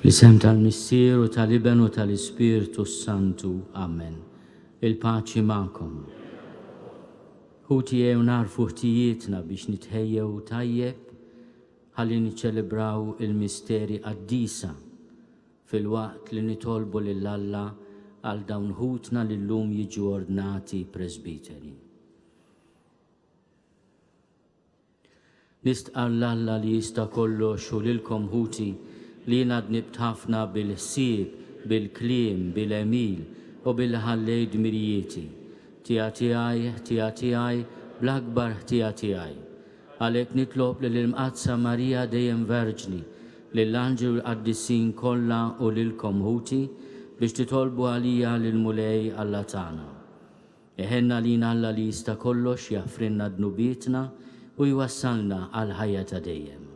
Fl-isem tal-Missier u tal-Iben u tal-Ispirtu Santu. Amen. Il-paċi ma'kom. Ħutijiew narfu ħtijietna biex nitħejjew tajjeb ħalli niċċelebraw il-misteri qaddisa fil-waqt li nitolbu lill-Alla għal dawn ħutna li llum jiġu ordnati presbiteri. Nistqar l-Alla li jista' kollox u lilkom ħuti li jiena dnibt ħafna bil-ħsieb, bil-kliem, bil-emil u bil-ħallej dmirijieti. Tiegħi bl-akbar ħtija tiegħi. Għalhekk nitlob lill-Imqadsa Marija dejjem Verġni, lill-Anġelu l-Qaddissin kollha u lilkom ħuti biex titolbu għalija lill-Mulej Alla tagħna. Eħenna lina Alla li jista' kollox jaffrinna dnubietna u jwassalna għal ħajja ta' dejjem.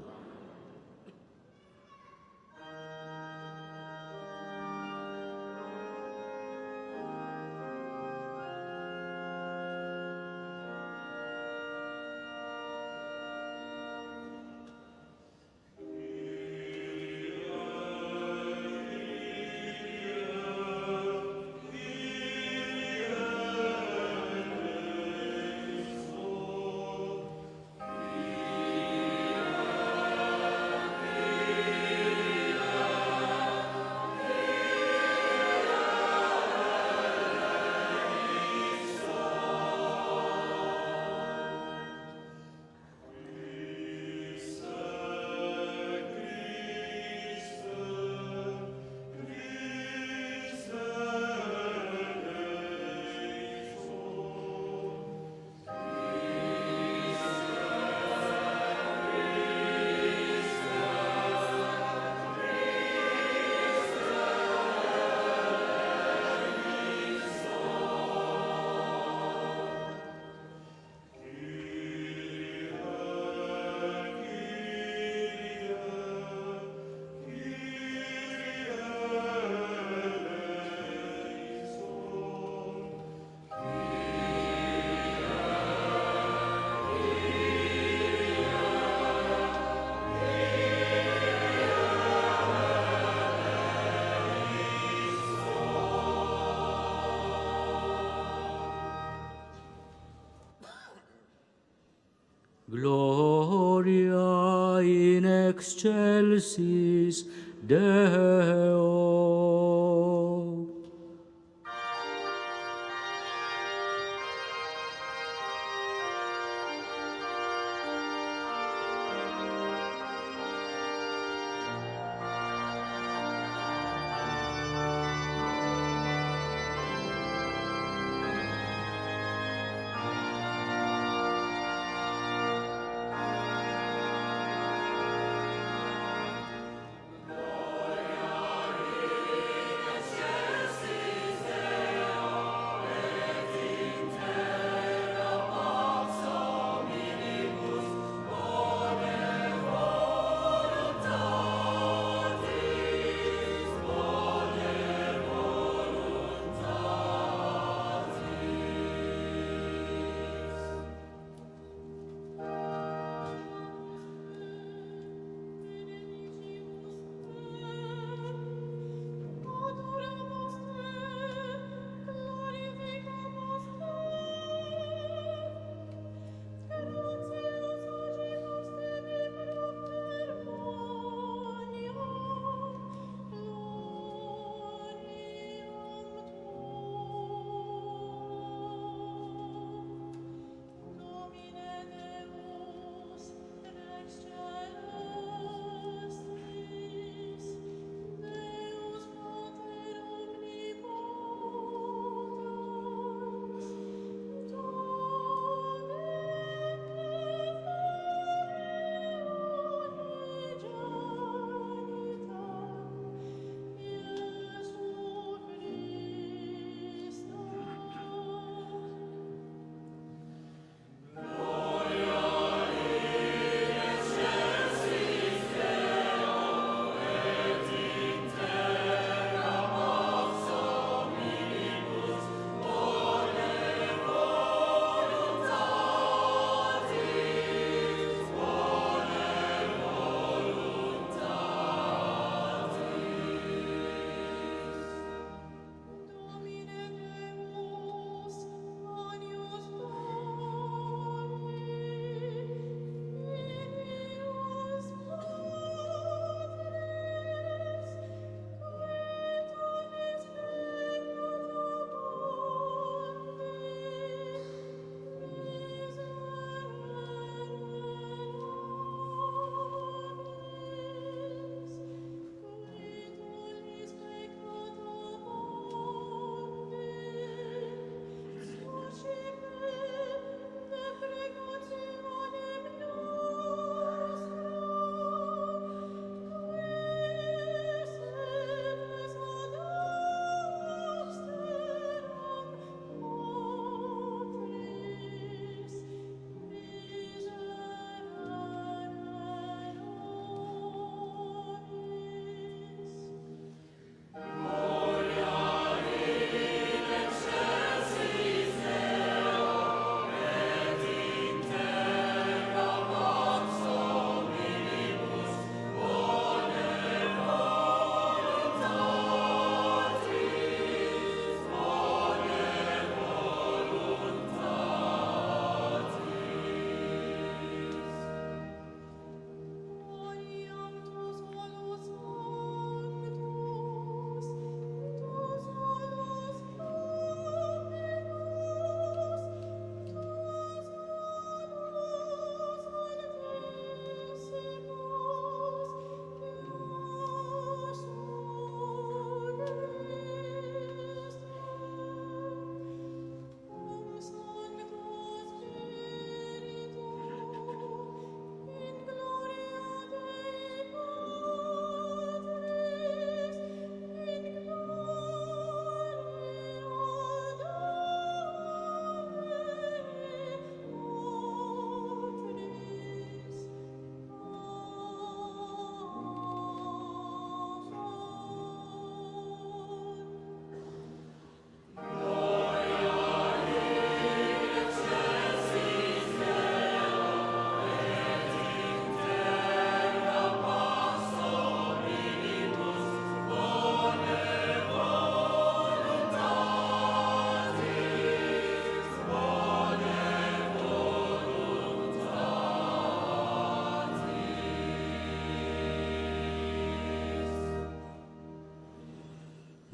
Gloria in excelsis Deo.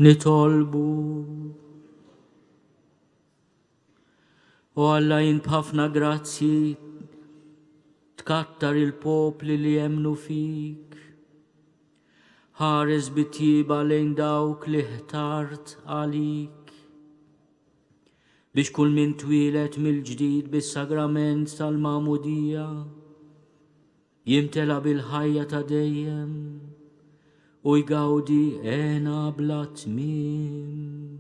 nitolbu. U Alla jinbħafna grazzi tkattar il-popli li jemnu fik. Ħares bitjiba lejn dawk li ħtart għalik. Biex kull min twilet mill-ġdid bis-sagrament tal-mamudija jimtela bil-ħajja ta' dejjem u jgawdi ena bla tmiem.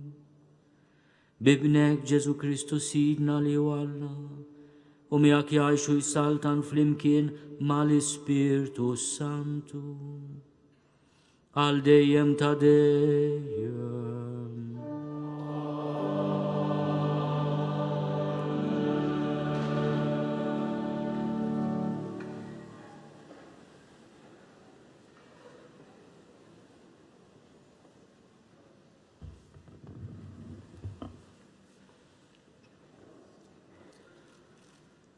Bibnek Ġesu Kristu sidna li walla u miegħek jgħixu jsaltan flimkien mal-Ispirtu Santu għal dejjem ta' dejjem.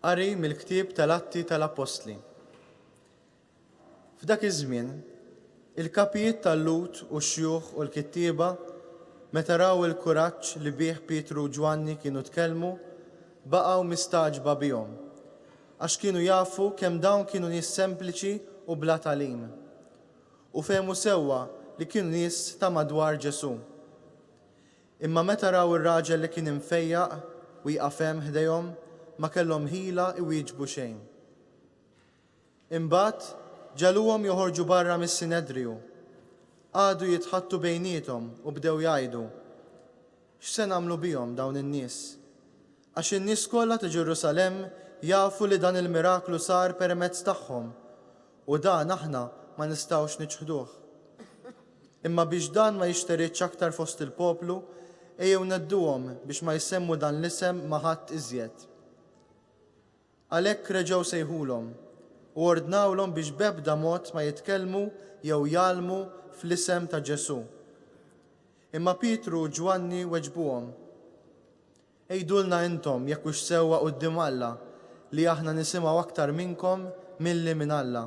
Qari mill-ktieb tal-Atti tal-Apostli. F'dak iż-żmien, il-kapijiet tal-Lut u x-xjux u l-kittieba meta raw il-kuraġġ li bih Pietru u Ġwanni kienu tkellmu, baqgħu mistaġba bihom, għax kienu jafu kemm dawn kienu nies sempliċi u bla tagħlim. U fehmu sewwa li kienu nies ta' madwar Ġesu. Imma meta raw ir-raġel li kien imfejjaq u jqaf hemm ħdejhom, ma kellhom ħila iwieġbu xejn. Imbagħad ġaluhom joħorġu barra mis-Sinedriju. Għadu jitħattu bejniethom u bdew jgħidu: x'se nagħmlu bihom dawn in-nies? Għax in-nies kollha ta' Ġerusalemm jafu li dan il-miraklu sar permezz tagħhom u dan aħna ma nistgħux niċħduh. Imma biex dan ma jixteritx aktar fost il-poplu, ejjew nedduhom biex ma jsemmu dan l-isem ma' ħadd iżjed. Għalhekk reġgħu sejħulhom u ordnawlhom biex b'ebda mod ma jitkellmu jew jgħallmu fl-isem ta' Ġesu. Imma Pietru u Ġwanni weġbuhom: ejdulna intom jekk hux sewwa quddiem Alla li aħna nisimgħu aktar minnkom milli minn Alla.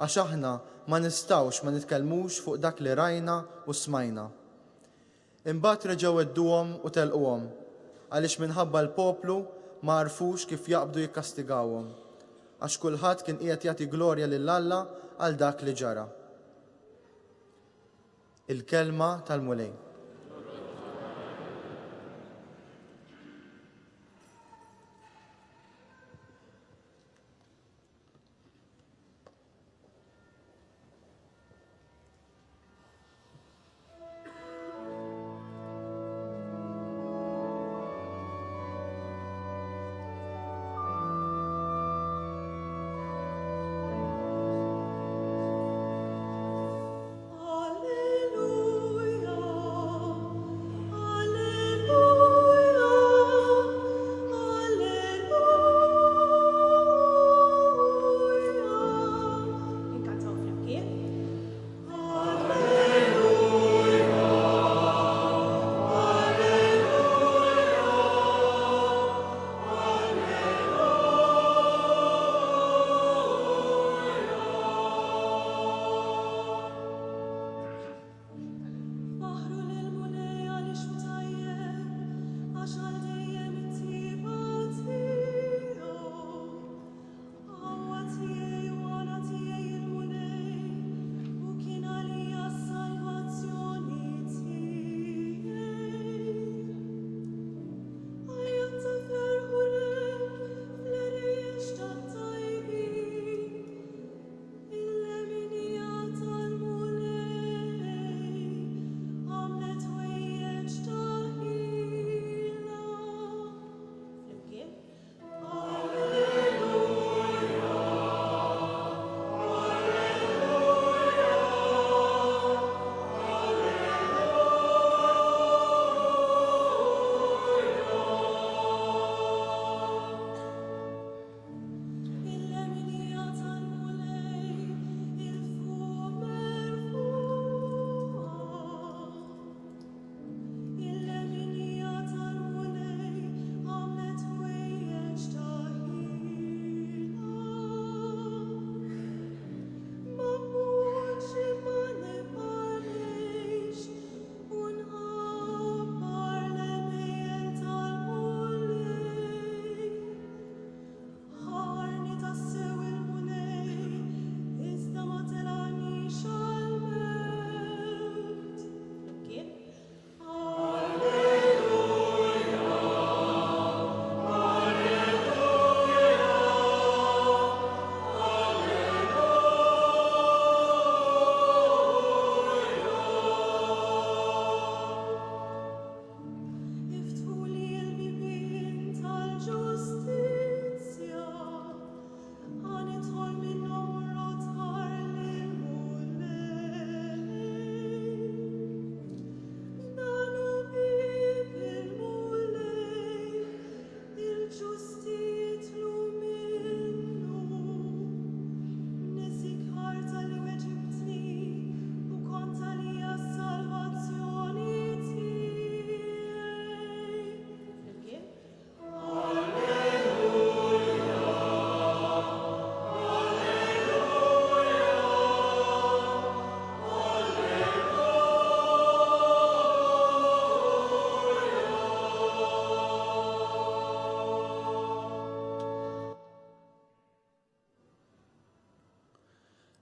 Għax aħna ma nistgħux ma nitkellmux fuq dak li rajna u smajna. Imbagħad reġgħu wedduhom u telquhom għaliex minħabba l-poplu ma għarfux kif jaqbdu jikkastigawhom, għax kulħadd kien qiegħed jagħti glorja lil Alla għal dak li ġara. Il-kelma tal-Mulej. Alleluia.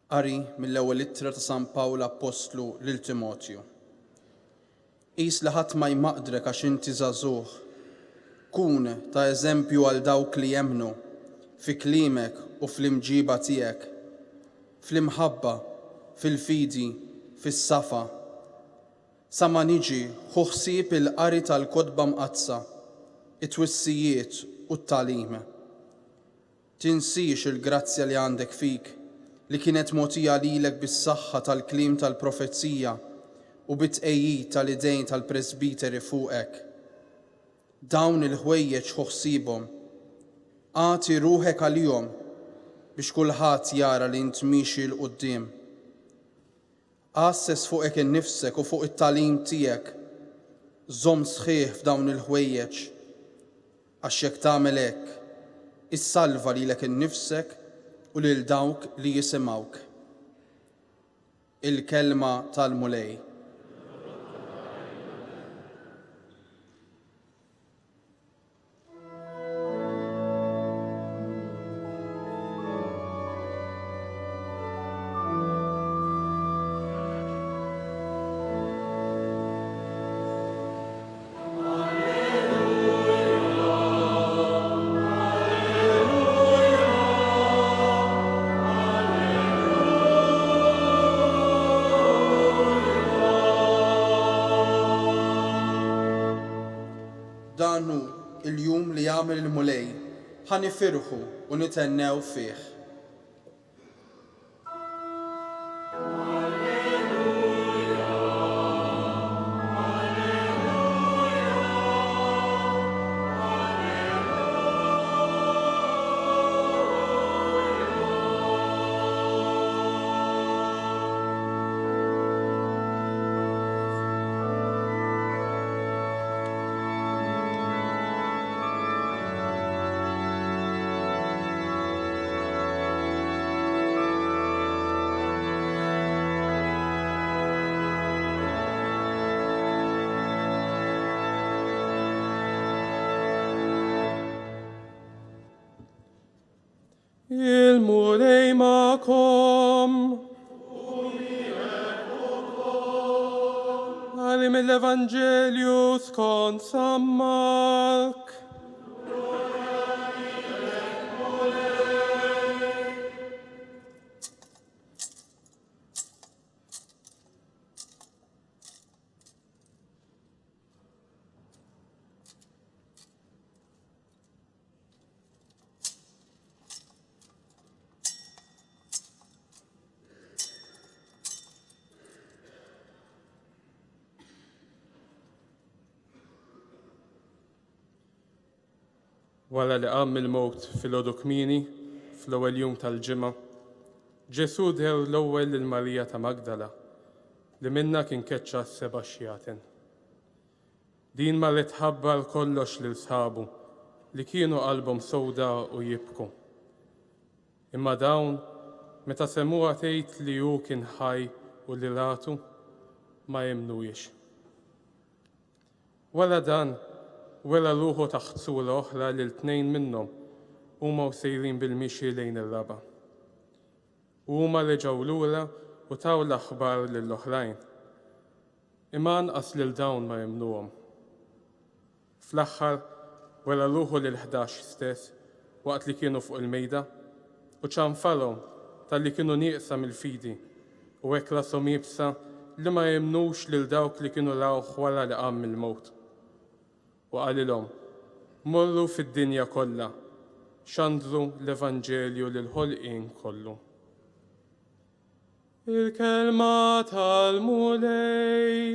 Qari mill-ewwel ittra ta' San Pawl Apostlu lil Timotju. Qis li ħadd ma jmaqdrek għax inti żagħżugħ. Kun ta' eżempju għal dawk li jemmnu fi kliemek u fl-imġiba tiegħek, fl-imħabba, fil-fidi, fis-safa. Sa ma niġi ħu ħsieb il-qari tal-kotba mqazza, it-twissijiet u t-tagħlim. Tinsix il-grazzja li għandek fik li kienet mogħtija lilek bis-saħħa tal-kliem tal-profezija u bit-tqejjid tal-idejn tal-presbiteri fuqek. Dawn il-ħwejjeġ ħu ħsiebhom. Agħti ruħek għalihom biex kulħadd jara li int mixi l quddiem. Assess fuqek innifsek u fuq it-tagħlim tiegħek. Żomm sħiħ f'dawn il-ħwejjeġ għax jekk tagħmel hekk issalva lilek innifsek u lil dawk li jisimgħuk. Il-kelma tal-mulej. Dan hu il-jum li jagħmel il-mulej ħanifirħu u nitennew fih. Il-mulej ma'kom. Għalim mill-Evanġelju skont San Mark. Wara li qam il-mowt fil-għodu kmieni fl-ewwel jum tal-ġimgħa, Ġesu deher l-ewwel lil Marija ta' Magdala li minnha kien keċċa 7 xjaten. Din marret tħabbar kollox lil sħabu li kienu qalbhom sewda u jibku. Imma dawn meta semmuha tgħid li hu kien ħaj u li ratu ma jemnuhiex. Wara dan wera ruħu taħt sura oħra lil 2 minnhom huma sejrin bil-mixi lejn ir-raba. Huma reġgħu lura u taw l-aħbar lill-oħrajn. Imma anqas lil dawn ma jemnuhom. Fl-aħħar wera ruħu lil 11 stess waqt li kienu fuq il-mejda u ċanfarhom talli kienu nieqsa mill-fidi u hekk rashom jibsa li ma jemnux lil dawk li kienu rawh wara li qam mill-mowt. U qalilhom, morru fid-dinja kollha, xandru l-Evanġelju lil ħolqien kollu. Il-kelma tal-mulej.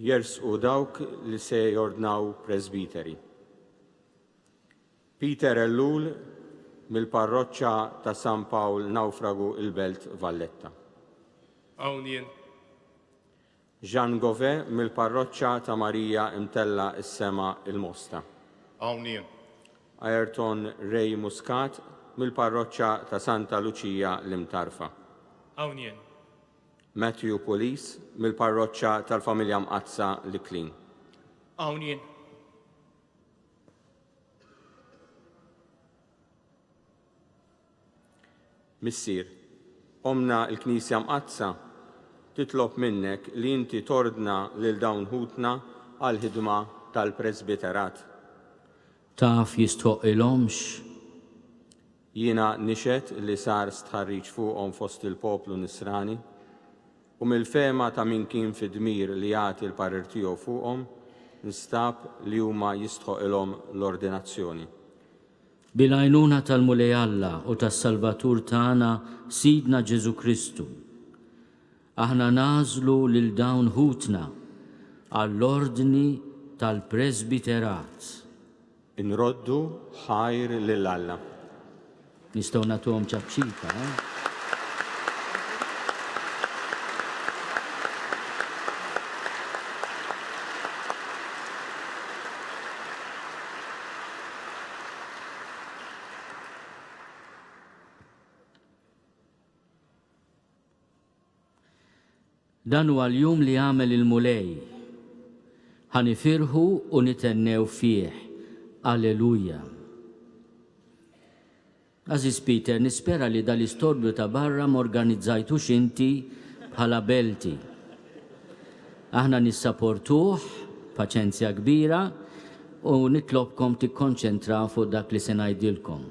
Jersqu dawk li se jordnaw presbiteri. Peter Ellul mill-parroċċa ta' San Pawl Nawfragu il-Belt Valletta. Hawn jien. Jean Gove mill-parroċċa ta' Marija Imtella is-Sema il-Mosta. Hawn jien. Ayrton Ray Muscat mill-parroċċa ta' Santa Lucia l-Imtarfa. Hawn jien. Matthew Police mill-parroċċa tal-Familja Mqazza l-Klin. Hawn jien. Missier, omna l-Knisja Mqazza titlob minnek li inti tordna lil dawn ħutna għal-ħidma tal-Presbiterat. Taf jistoqilhomx Jiena nixet li sar stħarriġ fuqhom fost il-poplu Nisrani u mill-fema ta' min kien fi dmir li jagħti l-parir tiegħu fuqhom nistab li huma jistħoqilhom l-ordinazzjoni. bil-għajnuna tal-Mulej Alla u tas-Salvatur tagħna Sidna Ġesu Kristu. Aħna nażlu lil dawn ħutna għall-ordni tal-Presbiterat. Inroddu ħajr lil Alla. Nistgħu nagħtuhom ċabċika, Dan huwa l-jum li għamel il-mulej. Ħanifirħu u nitennew fih. Alleluja. Aziz Peter, nispera li dal-istorbju ta' barra m'organizzajtux inti bħala belti. Aħna nissapportuh, paċenzja kbira, u nitlobkom tikkonċentraw fuq dak li se ngħidilkom.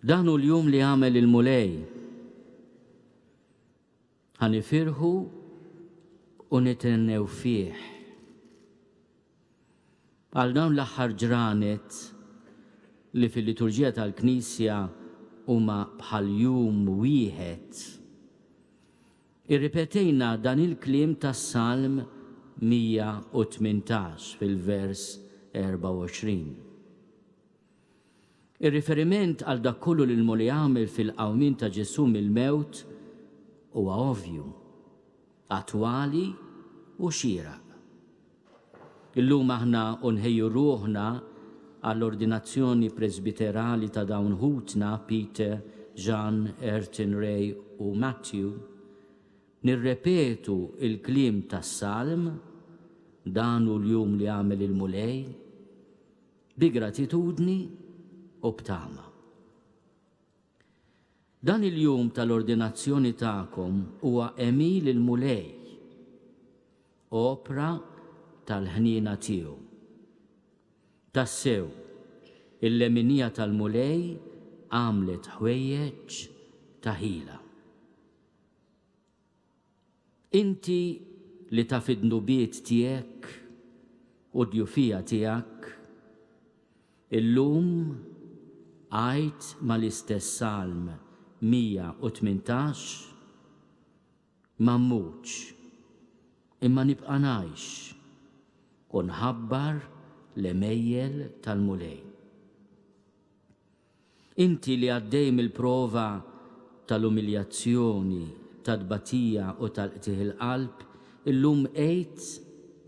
Dan hu l-jum li għamel il-mulej. Ħanifirħu u nitennew fih. Għal dawn l-aħħar ġranet li fil-liturġija tal-Knisja huma bħal jum wieħed. Irripetejna dan il-kliem tas-Salm 118 fil-vers 24. Ir-riferiment għal dak kollu li l-mulej għamel fil-qawmin ta' Ġesu mill-mewt huwa ovvju, attwali u xieraq. Illum aħna nħejju ruħna għall-ordinazzjoni presbiterali ta' dawn ħutna Peter, Jean, Ayrton Ray u Matthew, nirrepetu il-kliem tas-Salm, dan hu l-jum li għamel il-mulej, bi gratitudni u b'tama. Dan il-jum tal-ordinazzjoni tagħkom huwa Emil il-mulej, opra tal-ħnina tiegħu. Tassew, il-leminija tal-mulej għamlet ħwejjeġ ta' ħila. Inti li taf id-nubiet tiegħek u d-djufija tiegħek, illum għajt mal-istess Salm 118 ma mmuċ imma nibqa' ngħix u nħabbar l-emejjel tal-mulej. Inti li għaddej mill-prova tal-umiljazzjoni, tad-batija u tal-qtieħ il-qalb, illum għejt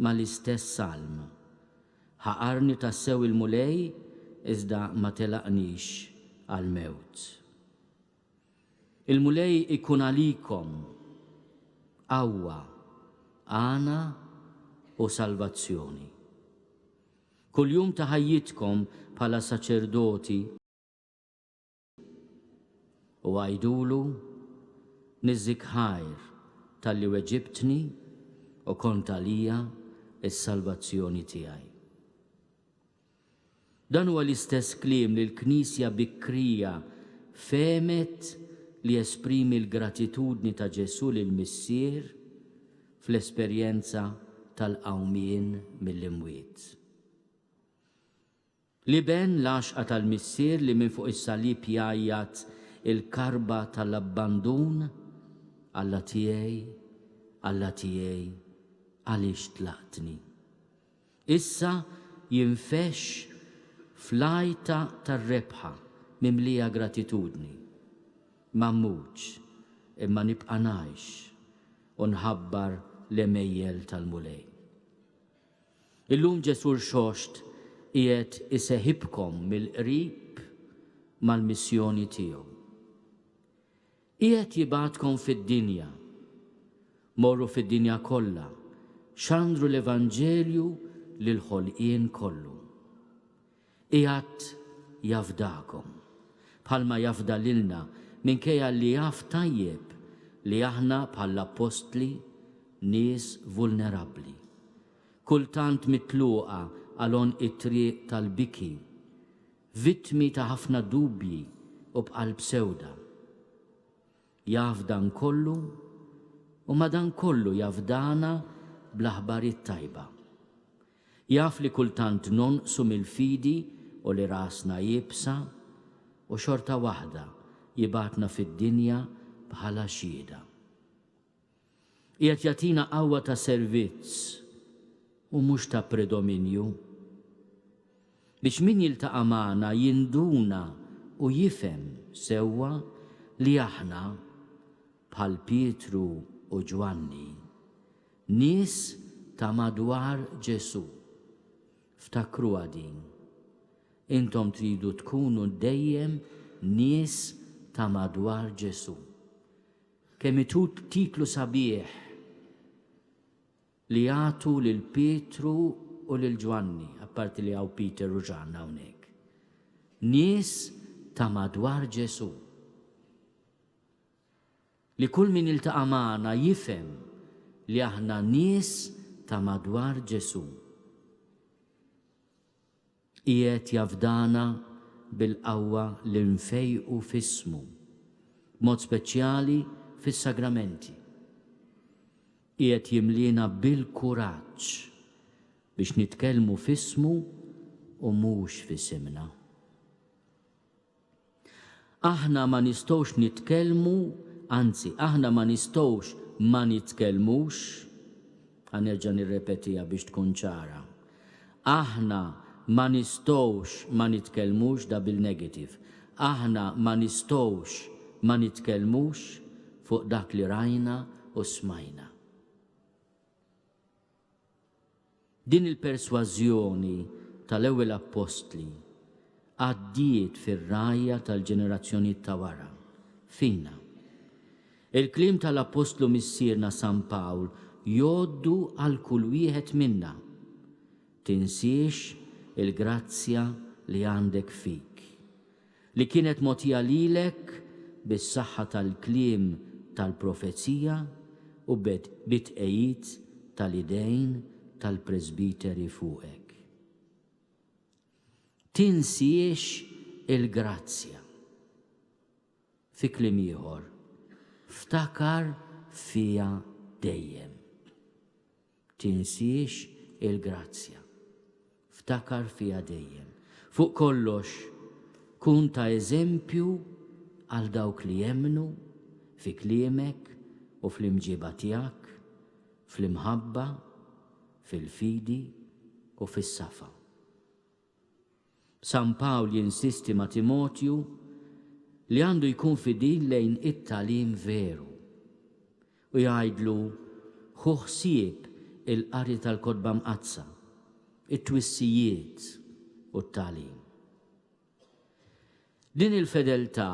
mal-istess Salm. Ħaqarni tassew il-mulej iżda ma telaqnix għal-mewt. Il-mulej ikun għalikom qawwa, għana u salvazzjoni. Kuljum ta' ħajjitkom bħala saċerdoti u għajdulu nizzik ħajr tal-li weġibtni u kont għalija is-salvazzjoni tiegħi. Dan huwa l-istess kliem li l-Knisja bikrija femet li esprimi l-gratitudni ta' Ġesu lill-Missier fl-esperjenza tal-qawmien mill-imwiet. Li ben l-għaxqa tal-Missier li minn fuq is-salib jgħajjat il-karba tal-abbandun Alla tiegħi, Alla tiegħi, għaliex tlaqtni. Issa jinfex flajta tar-rebħa mimlija gratitudni. Mammuċ, imma nibqa' ngħix u nħabbar l-emejjel tal-mulej. Illum Ġesur Xoxt qiegħed iseħibkom mill-qrib mal-missjoni tiegħu. Qiegħed jibgħatkom fid-dinja, morru fid-dinja kollha, xandru l-Evanġelju lil ħolqien kollu. Qiegħed jafdakom, bħalma jafda lilna minkejja li jaf tajjeb li aħna bħall-apostli nies vulnerabbli. Kultant mitluqa għalon it-triq tal-biki, vittmi ta' ħafna dubji u bqalb sewda. Jafdan kollu u madan kollu jafdana bl-aħbarijiet tajba. Jaf li kultant nonqsu mill-fidi u li rasna jibsa u xorta waħda jibatna fid-dinja bħala xieda. Qiegħed jagħtina qawwa ta' servizz u mhux ta' predominju biex min jiltaqa' magħna jinduna u jifhem sewwa li aħna bħal Pietru u Ġwanni nies ta' madwar Ġesu. Ftakruha din. Intom tridu tkunu dejjem nies ta' madwar Ġesu. Kemm titlu sabiħ li jagħtu lil Pietru u lil Ġwanni, apparti li hawn Peter u Ġanna hawnhekk. Nies ta' madwar Ġesu. Li kull min iltaqa' magħna jifhem li aħna nies ta' madwar Ġesu. Qiegħed jafdana bil-qawwa li nfejqu f'ismu, mod speċjali fis-sagramenti. Qiegħed jimlina bil-kuraġġ biex nitkellmu f'ismu u mhux f'isimna. Aħna ma nistgħux nitkellmu, anzi, aħna ma nistgħux ma nitkellmux, ħanerġa' nirrepetiha biex tkun ċara. Aħna ma nistgħux ma nitkellmux da bil-negativ. Aħna ma nistgħux ma nitkellmux fuq dak li rajna u smajna. Din il-persważjoni tal-ewwel apostli għaddiet fir-rajja tal-ġenerazzjoni ta' wara, fina. Il-kliem tal-apostlu missierna San Pawl jgħoddu għal kull wieħed minna. Tinsiex il-grazzja li għandek fik, li kienet mogħtija lilek bis-saħħa tal-kliem tal-profezija u bit-tqejjid tal-idejn tal-presbiteri fuqek. Tinsiex il-grazzja. Fi kliem ieħor, ftakar fija dejjem. Tinsiex il-grazzja. Ftakar fija dejjem. Fuq kollox, kun ta' eżempju għal dawk li jemnu fi kliemek u fl-imġiba tiegħek, fl-imħabba, fil-fidi u fis-safa. San Pawl jinsisti ma' Timotju li għandu jkun fidil lejn it-talim veru u jgħidlu ħu ħsieb il-qari tal-Kotba Mqazza, it-twissijiet u t-talim. Din il-fedeltà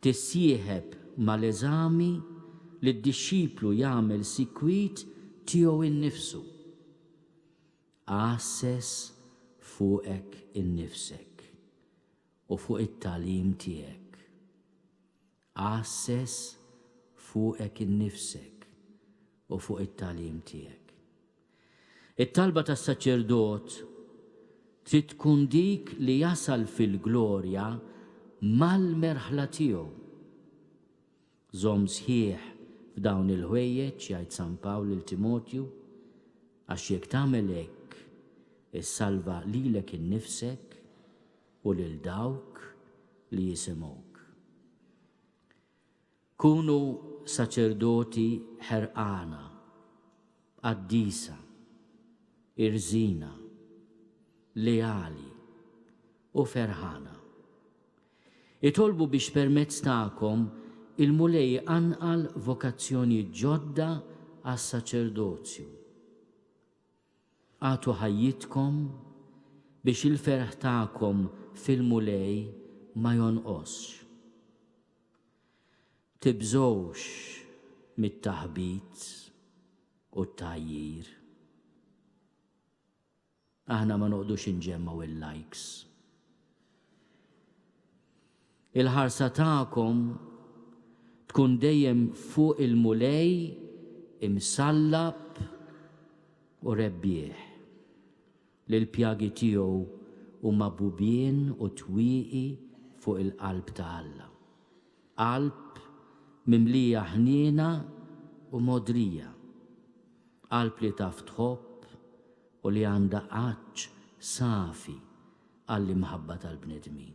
tissieħeb mal-eżami li d-dixxiplu jagħmel sikwit tiegħu innifsu. Assess fuqek innifsek u fuq it-talim tiegħek. Assess fuqek innifsek u fuq it-talim tiegħek. It-talba tas-saċerdot trid tkun dik li jasal fil-glorja mal-merħla tiegħu. Żomm sħiħ f'dawn il-ħwejjeġ jgħid San Pawl lil Timotju għax jekk tagħmel hekk issalva lilek innifsek u lil dawk li jisimgħuk. Kunu saċerdoti ħerqana, qaddisa, irżina, leali u ferħana. Itolbu biex permezz tagħkom il-mulej anqal vokazzjoni ġodda għas-saċerdozju. Għatu ħajjitkom biex il-ferħ tagħkom fil-mulej ma jonqosx. Tibżgħux mit-taħbit u t-tajjir. Aħna ma noqdux inġemmaw il-likes. Il-ħarsa tagħkom tkun dejjem fuq il-mulej imsallab u rebbieħ li l-pjagi tiegħu huma bubien u twieqi fuq il-qalb ta' Alla. Qalb mimlija ħniena u modrija. Qalb li taf tħobb u li għandha qaċċ safi għall-imħabba tal-bnedmin.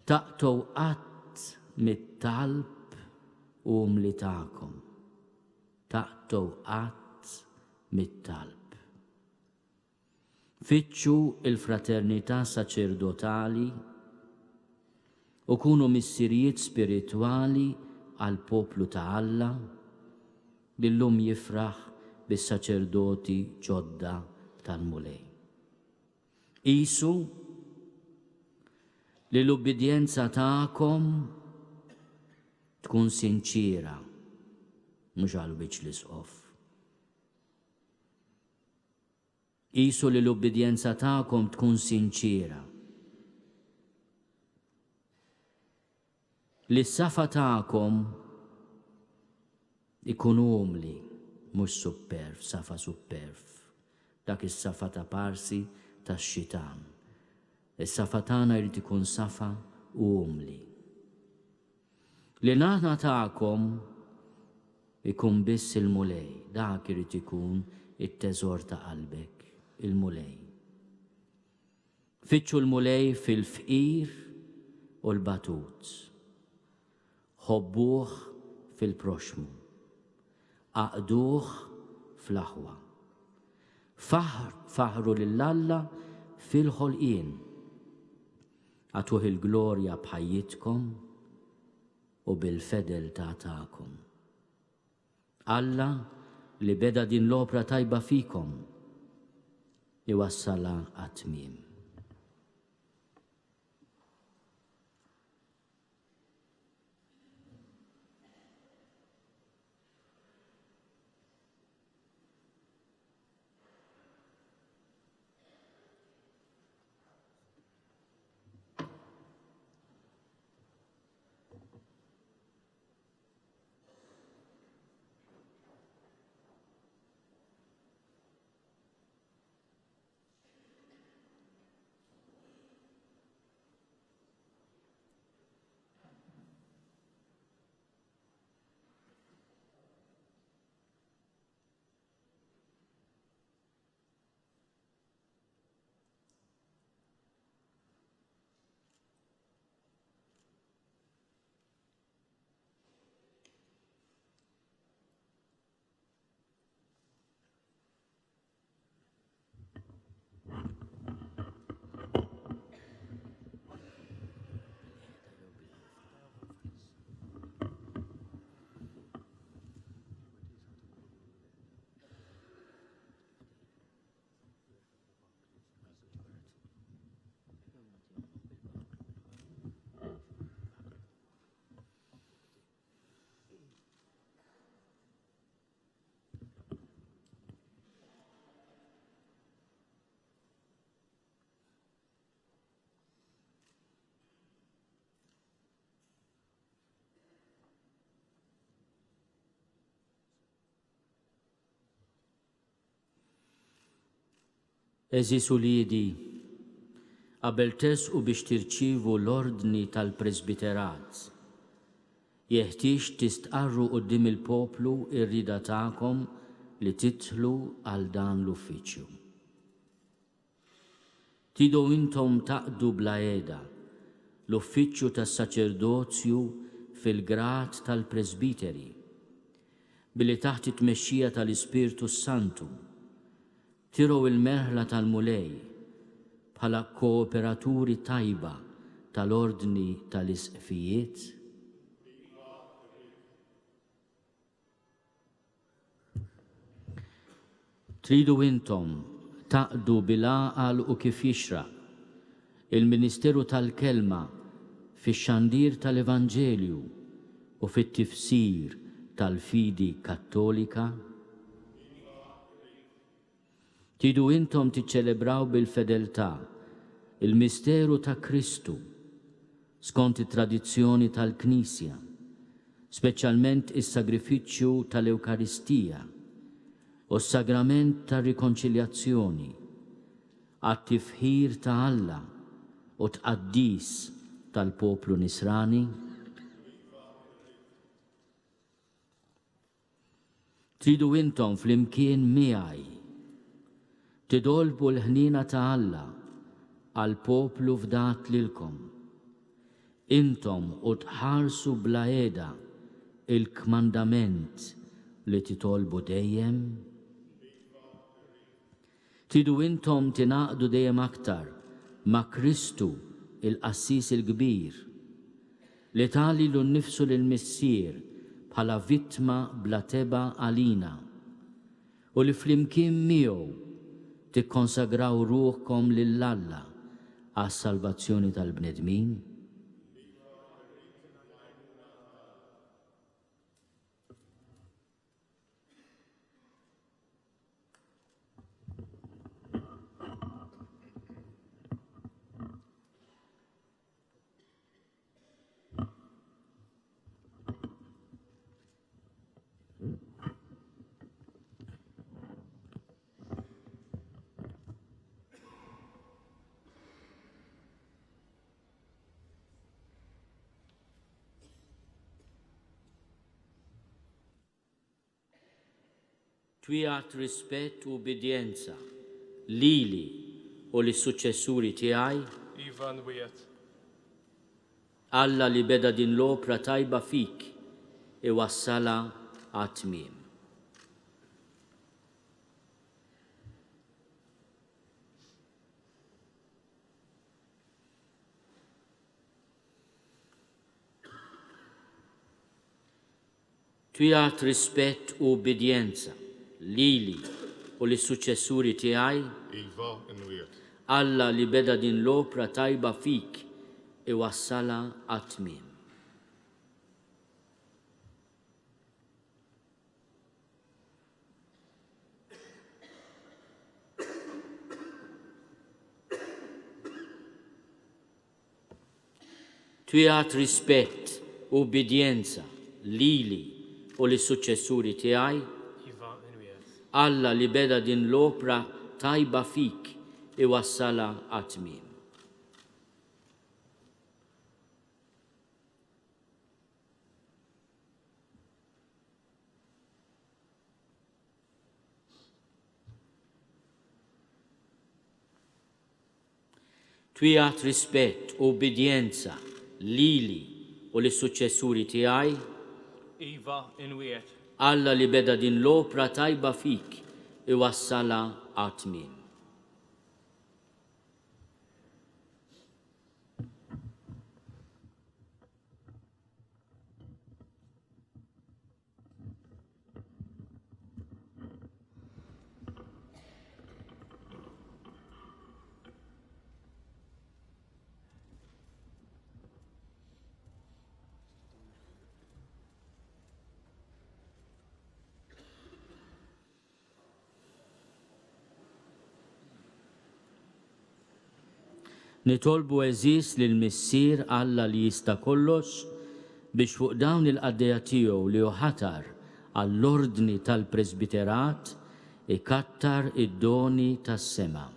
Taqtow qatt mit-talb u mlitakom. Taqtow qatt mit-talb. Fittxu il-fraternità saċerdotali u kunu missirijiet spiritwali għal poplu ta' Alla li llum jifraħ bis-saċerdoti ġodda tal-mulej. Qisu li l-ubbidjenza tagħkom tkun sinċira, mhux għal biċ l-isqof. Qisu li l-ubbidjenza tagħkom tkun sinċira. Li s-safa tagħkom ikun umli, mhux superf, safa superf. Dak is-safa ta' parsi tax-xitan. Is-safa tagħna jrid ikun safa u umli. Li naħna tagħkom ikun biss il-mulej, dak irid ikun it-teżor ta' qalbek, il-mulej. Fittxu l-mulej fil-fqir u l-batut. Ħobbuh fil-proxmu. Aqduh fl-aħwa. Faħru lill-Alla fil-ħolqien. Għatuh il-glorja bħajjitkom u bil-fedel tagħkom. Alla li beda din l-opra tajba fikom iwassala għat-tmiem. Eżis uliedi, qabel tesqu biex tirċievu l-ordni tal-presbiterat. Jeħtieġ tistqarru quddiem il-poplu ir-rida tagħkom li titħlu għal dan l-uffiċċju. Tidu intom taqdu bla għeda l-uffiċċju tas-saċerdozju fil-grad tal-presbiteri billi taħt it-tmexxija tal-Ispirtu Santu tiraw il-merħla tal-mulej bħala kooperaturi tajba tal-ordni tal-isqfijiet? Tridu intom taqdu bil-għaqal u kif jixraq il-Ministeru tal-Kelma fix-xandir tal-Evanġelju u fit-tifsir tal-fidi Kattolika? Tridu intom tiċċelebraw bil-fedeltà il-misteru ta' Kristu skont it-tradizzjoni tal-Knisja, speċjalment is-sagrifiċċju tal-Ewkaristija u s-sagrament tar-rikonċiljazzjoni, għat-tifħir ta' Alla u tqaddis tal-poplu Nisrani? Tridu intom flimkien miegħi tidolbu l-ħnina ta' Alla għal poplu fdat lilkom. Intom u tħarsu bla eda il-kmandament li titolbu dejjem? Tridu intom tinaqdu dejjem aktar ma' Kristu il-qassis il-kbir li tali l-nifsu l-missier bħala vittma bla teba għalina u li flimkien miegħu tikkonsagraw ruħkom lill-Alla għas-salvazzjoni tal-bnedmin? Twiegħat rispett u ubidjenza lili u lis-suċċessuri tiegħi, Ivan Wiet, Alla li beda din l-opra tajba fik iwassala għat-tmiem. Twiegħat rispett u ubidjenza lili u lis-suċċessuri tiegħi, Iva Nwiet, Alla li beda din l-opra tajba fik iwassala għat-tmiem. Twiegħat rispett u ubidjenza lili u lis-suċċessuri tiegħi, Alla li beda din l-opra tajba fik iwassala għat-tmiem. Twiegħat rispett u ubidjenza lili u lis-suċċessuri tiegħi, Iva Nwiet, Alla li beda din l-opra tajba fik iwassala għat-tmiem. Nitolbu eżis lil missier Alla li jista' kollox biex fuq dawn il-qaddejja tiegħu li uħatar għall-ordni tal-Presbiterat ikattar id-doni tas-sema.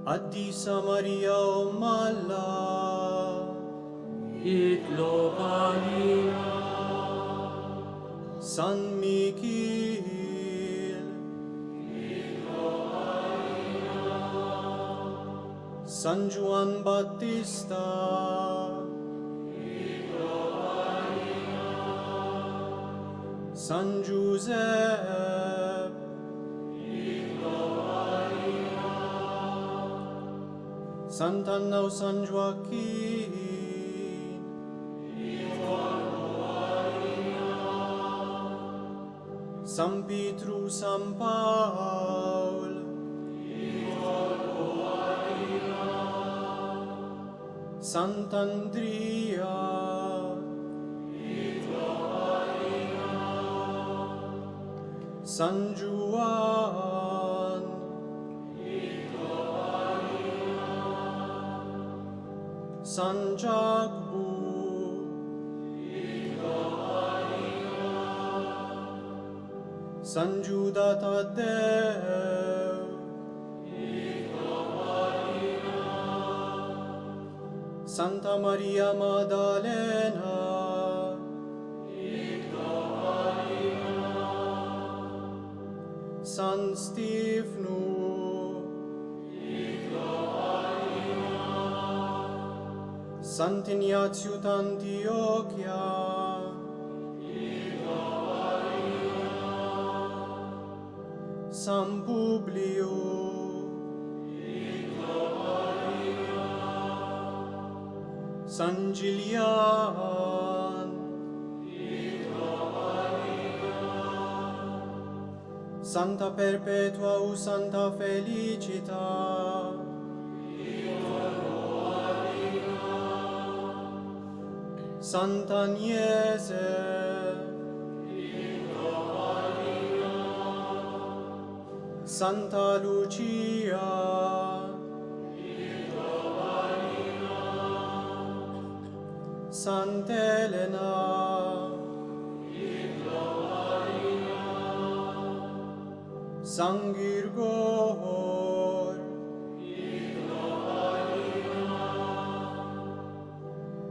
Qaddisa Marija Umm Alla, itlob għalina. San Mikil, San Juan Battista, San Giuseppe, Sant'Anna u San Joaquin, San Pietru, San Paul, Sant'Andria, San Juan, San Giacomo, San Giuda Taddeo, Santa Maria Maddalena, San Stefano, Sant'Ignazio d'Antiochia, San Publio, San Gilian, Santa Perpetua u Santa Felicita, Sant'Agnese, Santa Lucia, Sant'Elena, San Girgor,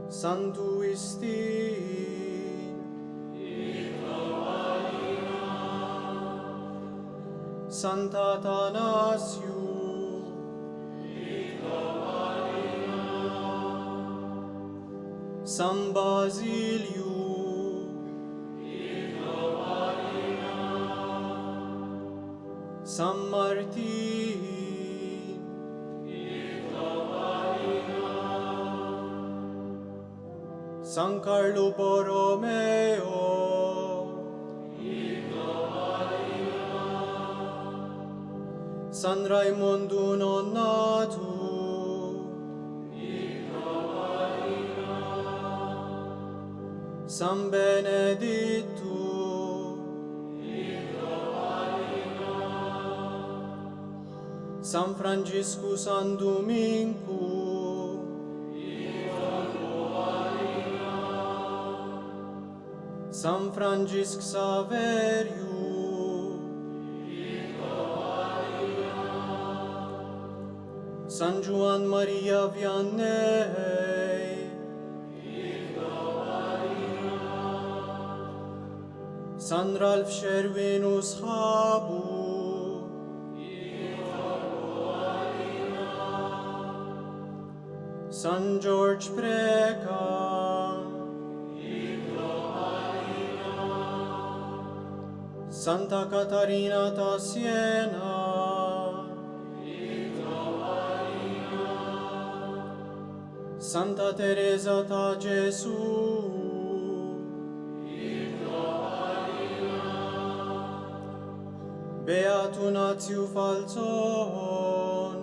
Santu Istin, Sant'Atanasio, San Basilio, San Martin, San Carlo Borromeo, San Raimondo Nonnato, San Benedetto, San Francisco, San Domingo, San Francisco Saverio, San Juan Maria Vianney, San Ralph Sherwin u sħabu, San George Preka, Santa Catarina ta' Siena, Santa Teresa ta' Gesù, Beatu Naziu Falzon,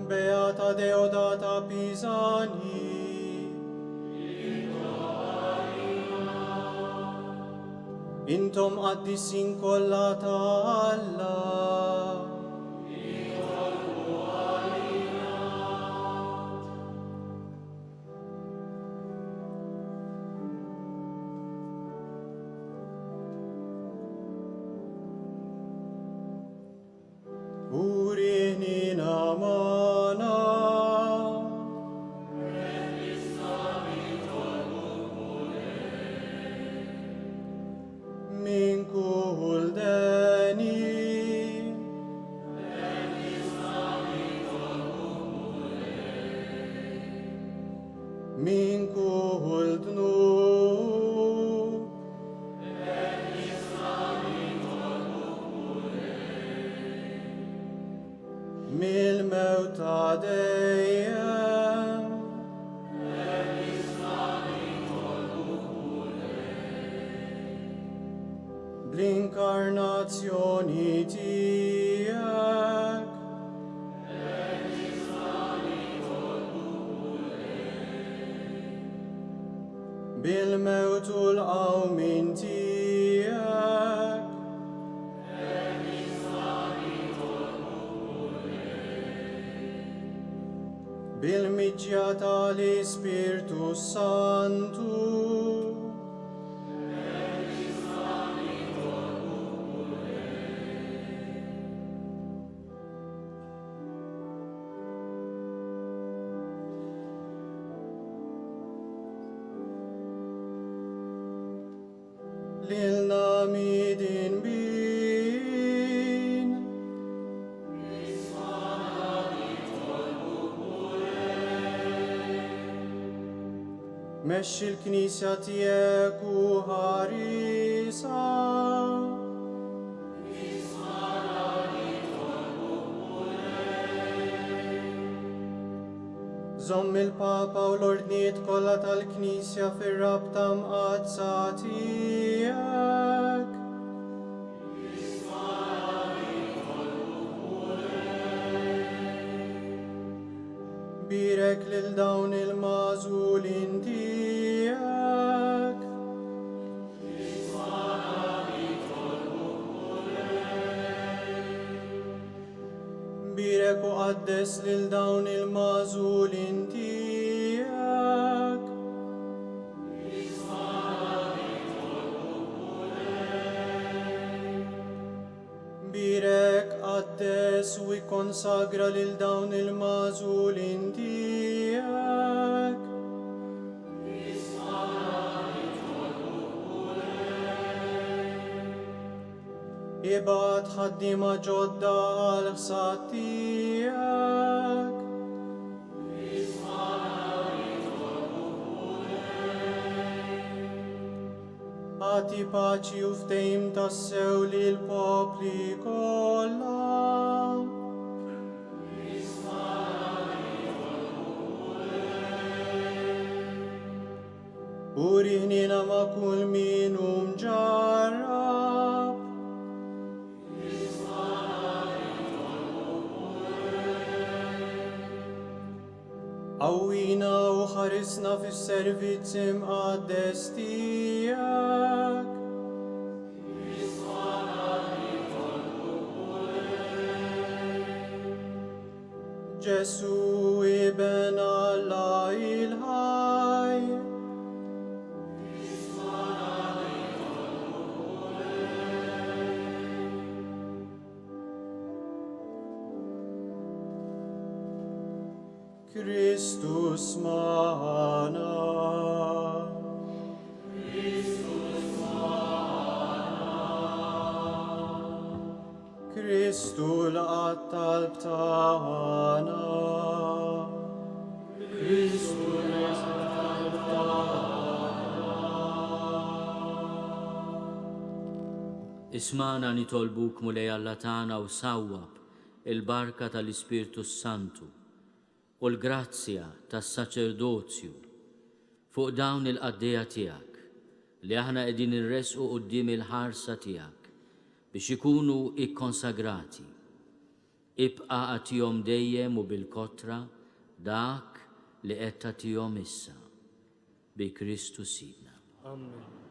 Beata Deodata Pisani, Intom addissin kolla ta' Allah, min kull dnub. Mil-mewta dejjem. Bl-inkarnazzjoni tijak. Bil-mewt u l-qawmin tijak. Bil-miġja tal-Ispirtu Santu. Lilna midin bin. Mexxi l-Knisja tiegħek u ħarisa. Żomm il-Papa u l-ordnijiet kollha tal-Knisja fir-rabta mqazza tiegħek. Birek lil dawn il-magħżulin tiegħek. Birek u qaddes lil dawn il-magħżulin tiegħek. Birek qaddes u ikkonsagra lil dawn il-magħżulin tiegħek. Ibgħat ħaddiema ġodda għal ħsad tiegħek. Ħati paċi u ftehim tassew lil popli kollha. U riħnina ma' kull min hu mġarrab. Qawwina u ħarisna fis-servizz imqaddes tiegħek. Ġesu iben Alla il-ħaj. Kristus maħna. Kristu l-qattalb tagħna. Kristu l-qattalb tagħna. Ismana nitolbuk mulej Alla tagħna u sawwab il-barka tal-Ispirtu Santu u l-grazzja tas-saċerdozju fuq dawn il-qaddejja tiegħek li aħna qegħdin irresqu quddiem il-ħarsa tiegħek biex ikunu ikkonsagrati. Ibqa' għatihom dejjem u bil-kotra dak li qed tagħtihom issa. Bi Kristu Sidna. Amen.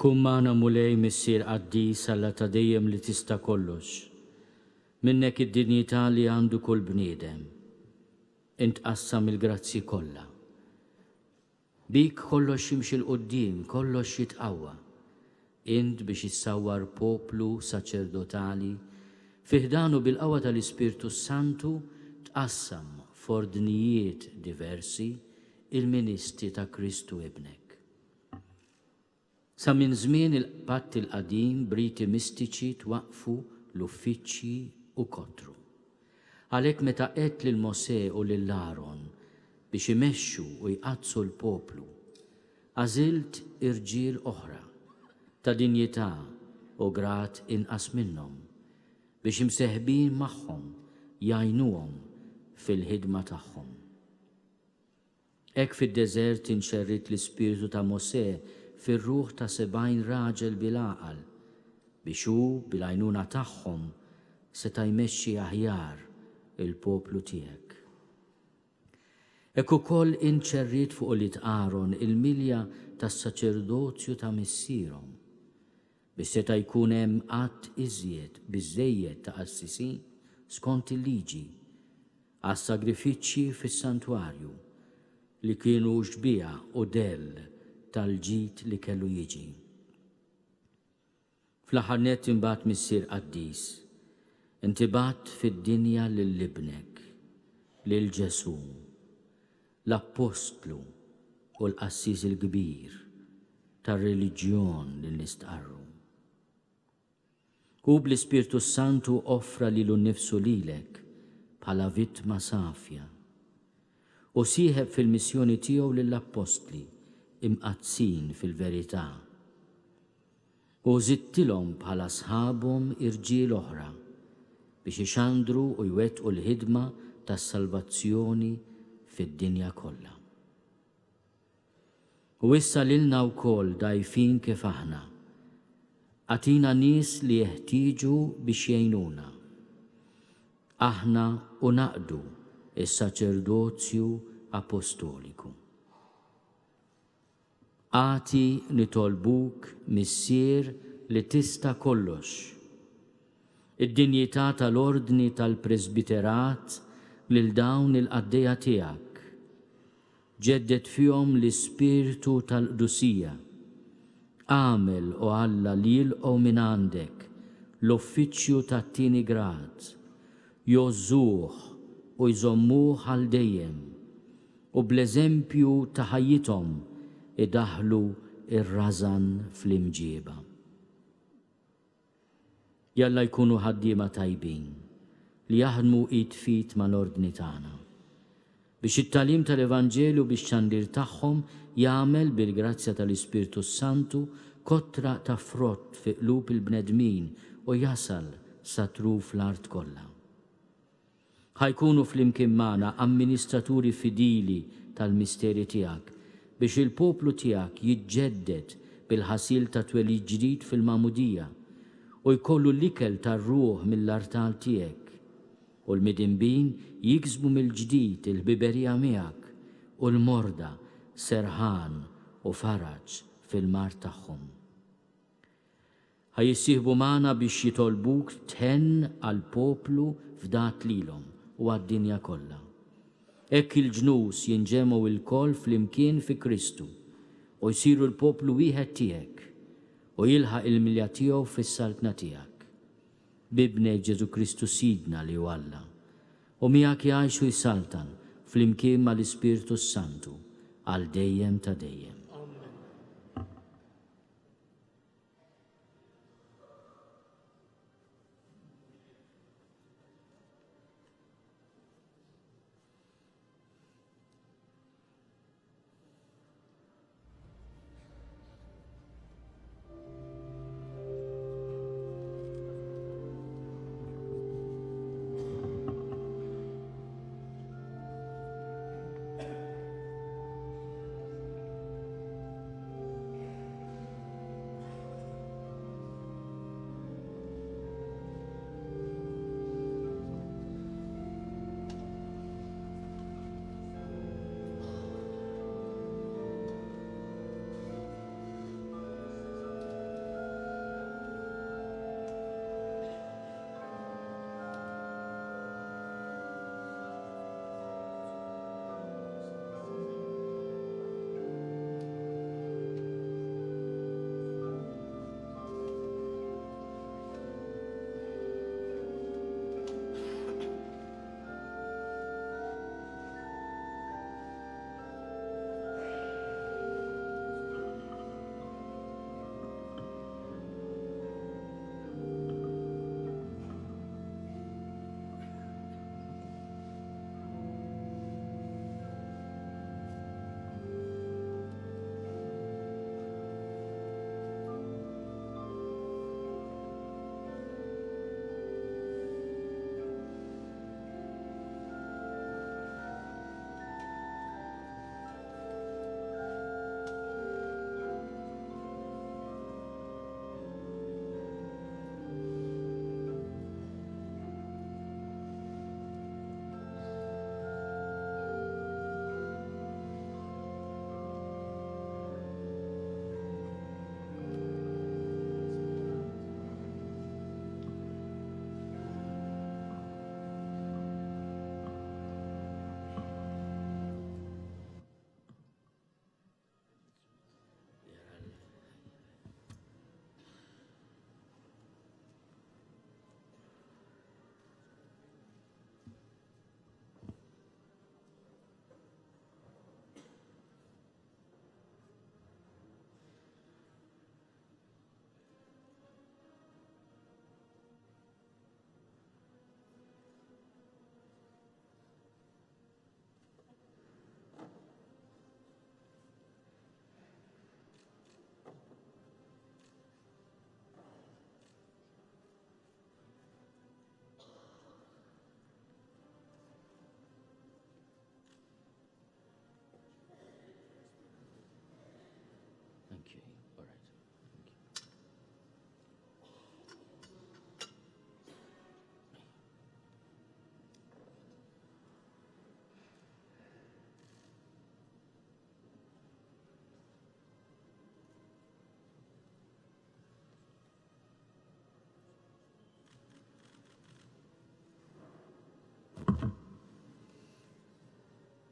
Kun maħna mulej missier qaddis alla ta' dejjem li tista' kollox. Minnek id-dinjità li għandu kull bniedem. Int qassam il-grazzi kollha. Bik kollox jimxi l-qoddim, kollox jitqawwa. Int biex issawwar poplu saċerdotali, fiħdanu bil-qawwa tal-Ispirtu Santu tqassam f'ordnijiet diversi il-ministri ta' Kristu ibnek. Sa minn żmien il-patt il-qadim briti mistiċi twaqfu l-uffiċċji u kotru. Għalhekk meta qed lil Mosè u lil Aaron biex imexxu u jqazzu l-poplu, għażilt irġiel oħra ta' dinjità u grat inqas minnhom biex imseħbin magħhom jgħinuhom fil-ħidma tagħhom. Hekk fid-deżert inxerrit l-ispirtu ta' Mosè fir-ruħ ta' 70 raġel bil-għaqal biex hu bil-għajnuna tagħhom seta' jmexxi aħjar il-poplu tiegħek. Hekk ukoll inċerrit fuq olit Aaron il-milja tas-saċerdozju ta' missierhom biex seta' jkun hemm qatt iżjed biżżejjed ta' assisi skont il-liġi għas-sagrifiċċji fis-santwarju li kienu xbija u dell tal-ġid li kellu jiġi. Fl-aħħar nett imbagħad missier qaddis, intibat fid-dinja lil-ibnek, lil Ġesu, l-Apostlu u l-Qassis il-Kbir tar-reliġjon li nistqarru. Hu bl-Ispirtu Santu offra lilu nnifsu lilek bħala vittma safja u sieħeb fil-missjoni tiegħu lill-Apostli imqazzin fil-verità. U żittilhom bħala sħabhom irġiel oħra biex ixandru u jwettqu l-ħidma tas-salvazzjoni fid-dinja kollha. U issa lilna wkoll dgħajfin kif aħna, għatina nies li jeħtieġu biex jgħinuna. Aħna u naqdu is-saċerdozju apostoliku. Għati nitolbuk missier li tista' kollox. Id-dinjità tal-ordni tal-presbiterat lil dawn il-qaddejja tiegħek. Ġeddet fihom l-ispirtu tal-qdusija. Għamel u Alla li jilqgħu minn għandek l-uffiċċju tat-tieni grad, jożżuh u jżommuh għal dejjem u bl-eżempju ta' ħajjithom idaħlu ir-rażan fl-imġieba. Jalla jkunu ħaddiema tajbin li jaħdmu id fit mal-ordni tagħna biex it-tagħlim tal-Evanġelju biex ċandir tagħhom jagħmel bil-grazzja tal-Ispirtu Santu kotra ta' frott fi qlub il-bnedmin u jasal satru fl-art kollha. Ħajkunu flimkien magħna amministraturi fidili tal-misteri tiegħek biex il-poplu tiegħek jiġġedded bil-ħasil ta' twelid ġdid fil-Magħmudija u jkollu l-ikel tar-ruħ mill-artal tiegħek u l-midinbin jiksbu mill-ġdid il-biberija miegħek u l-morda serħan u faraġ fil-mar tagħhom. Ħajjissieħbu magħna biex jitolbuk tħenn għall-poplu f'dat lilhom u għad-dinja kollha. Hekk il-ġnus jinġemgħu il-koll flimkien fi Kristu u jsiru l-poplu wieħed tiegħek u jilħaq il-milja tiegħu fis-saltna tiegħek. Bibne Ġesu Kristu Sidna li hu Alla u miegħek jgħixu jsaltan flimkien mal-Ispirtu Santu għal dejjem ta' dejjem.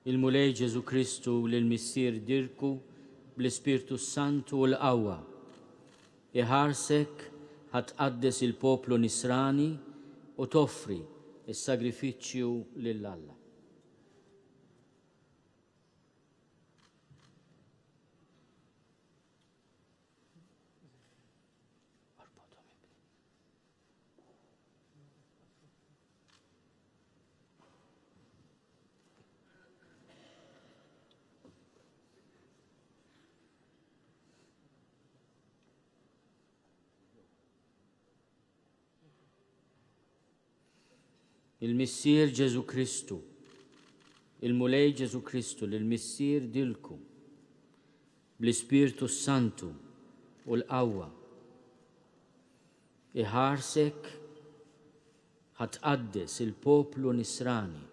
Il-Mulej Ġesu Kristu l-missier dirku bl-Ispirtu Santu u l-qawwa. Iħarsek ħatqaddes il-poplu Nisrani u toffri is-sagrifiċċju lill-Alla. Il-missier Ġesu Kristu, il-Mulej Ġesu Kristu l-missier dilku bl-Ispirtu Santu u l-qawwa. Iħarsek ħatqaddes il-poplu Nisrani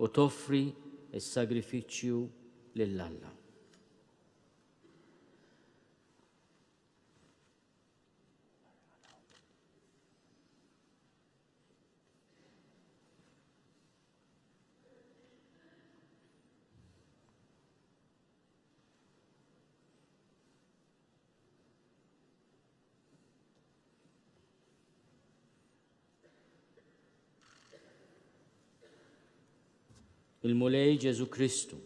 u toffri is-sagrifiċċju lill-Alla. Il-Mulej Ġesu Kristu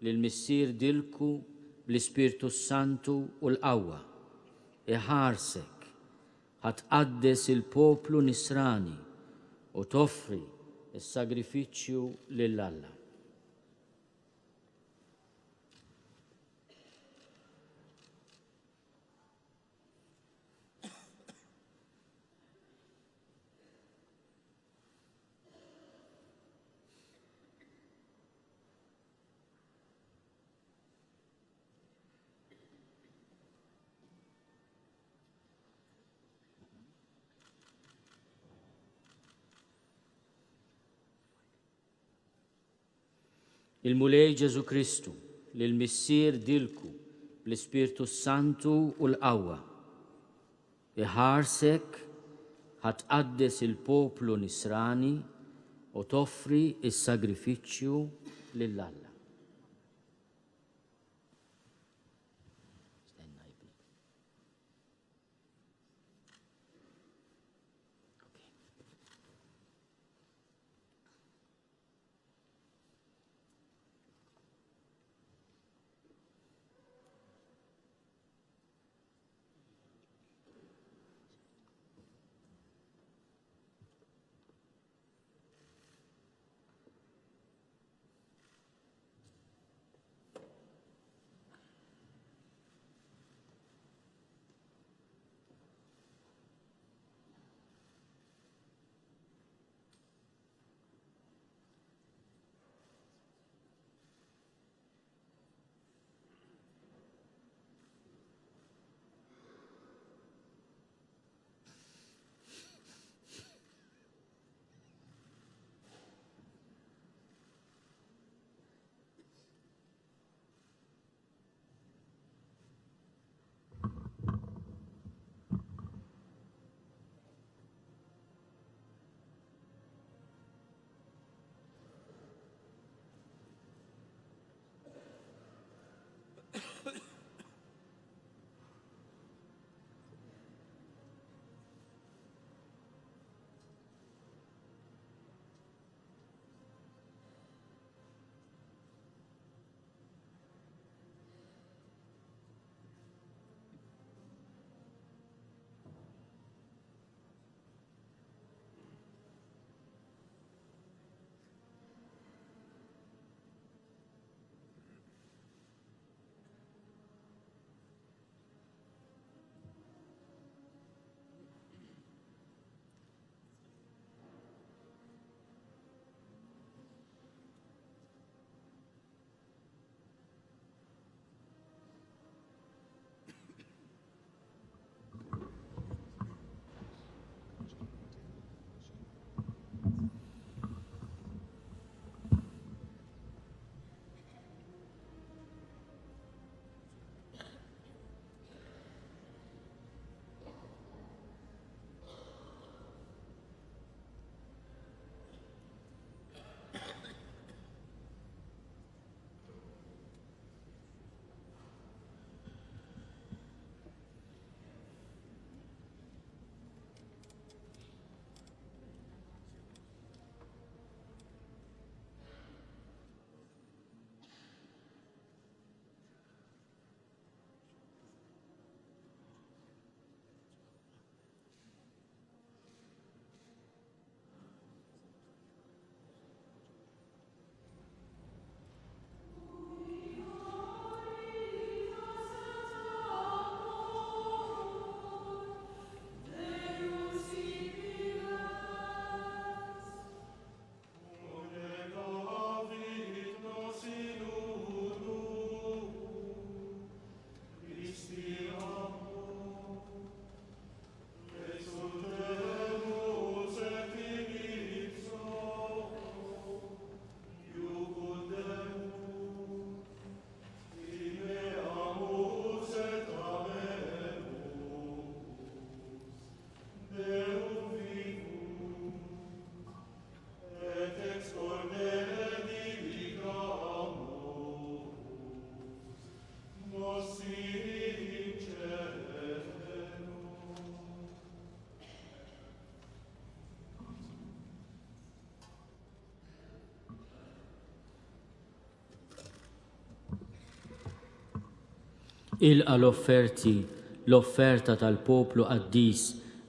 l-missier dilku bl-Ispirtu Santu u l-qawwa. Iħarsek ħatqaddes il-poplu Nisrani u toffri is-sagrifiċċju lill-Alla. Il-Mulej Ġesu Kristu l-missier dilku bl-Ispirtu Santu u l-qawwa. Iħarsek ħatqaddes il-poplu Nisrani u toffri is-sagrifiċċju lill-Alla. Ilqa l-offerta tal-poplu qaddis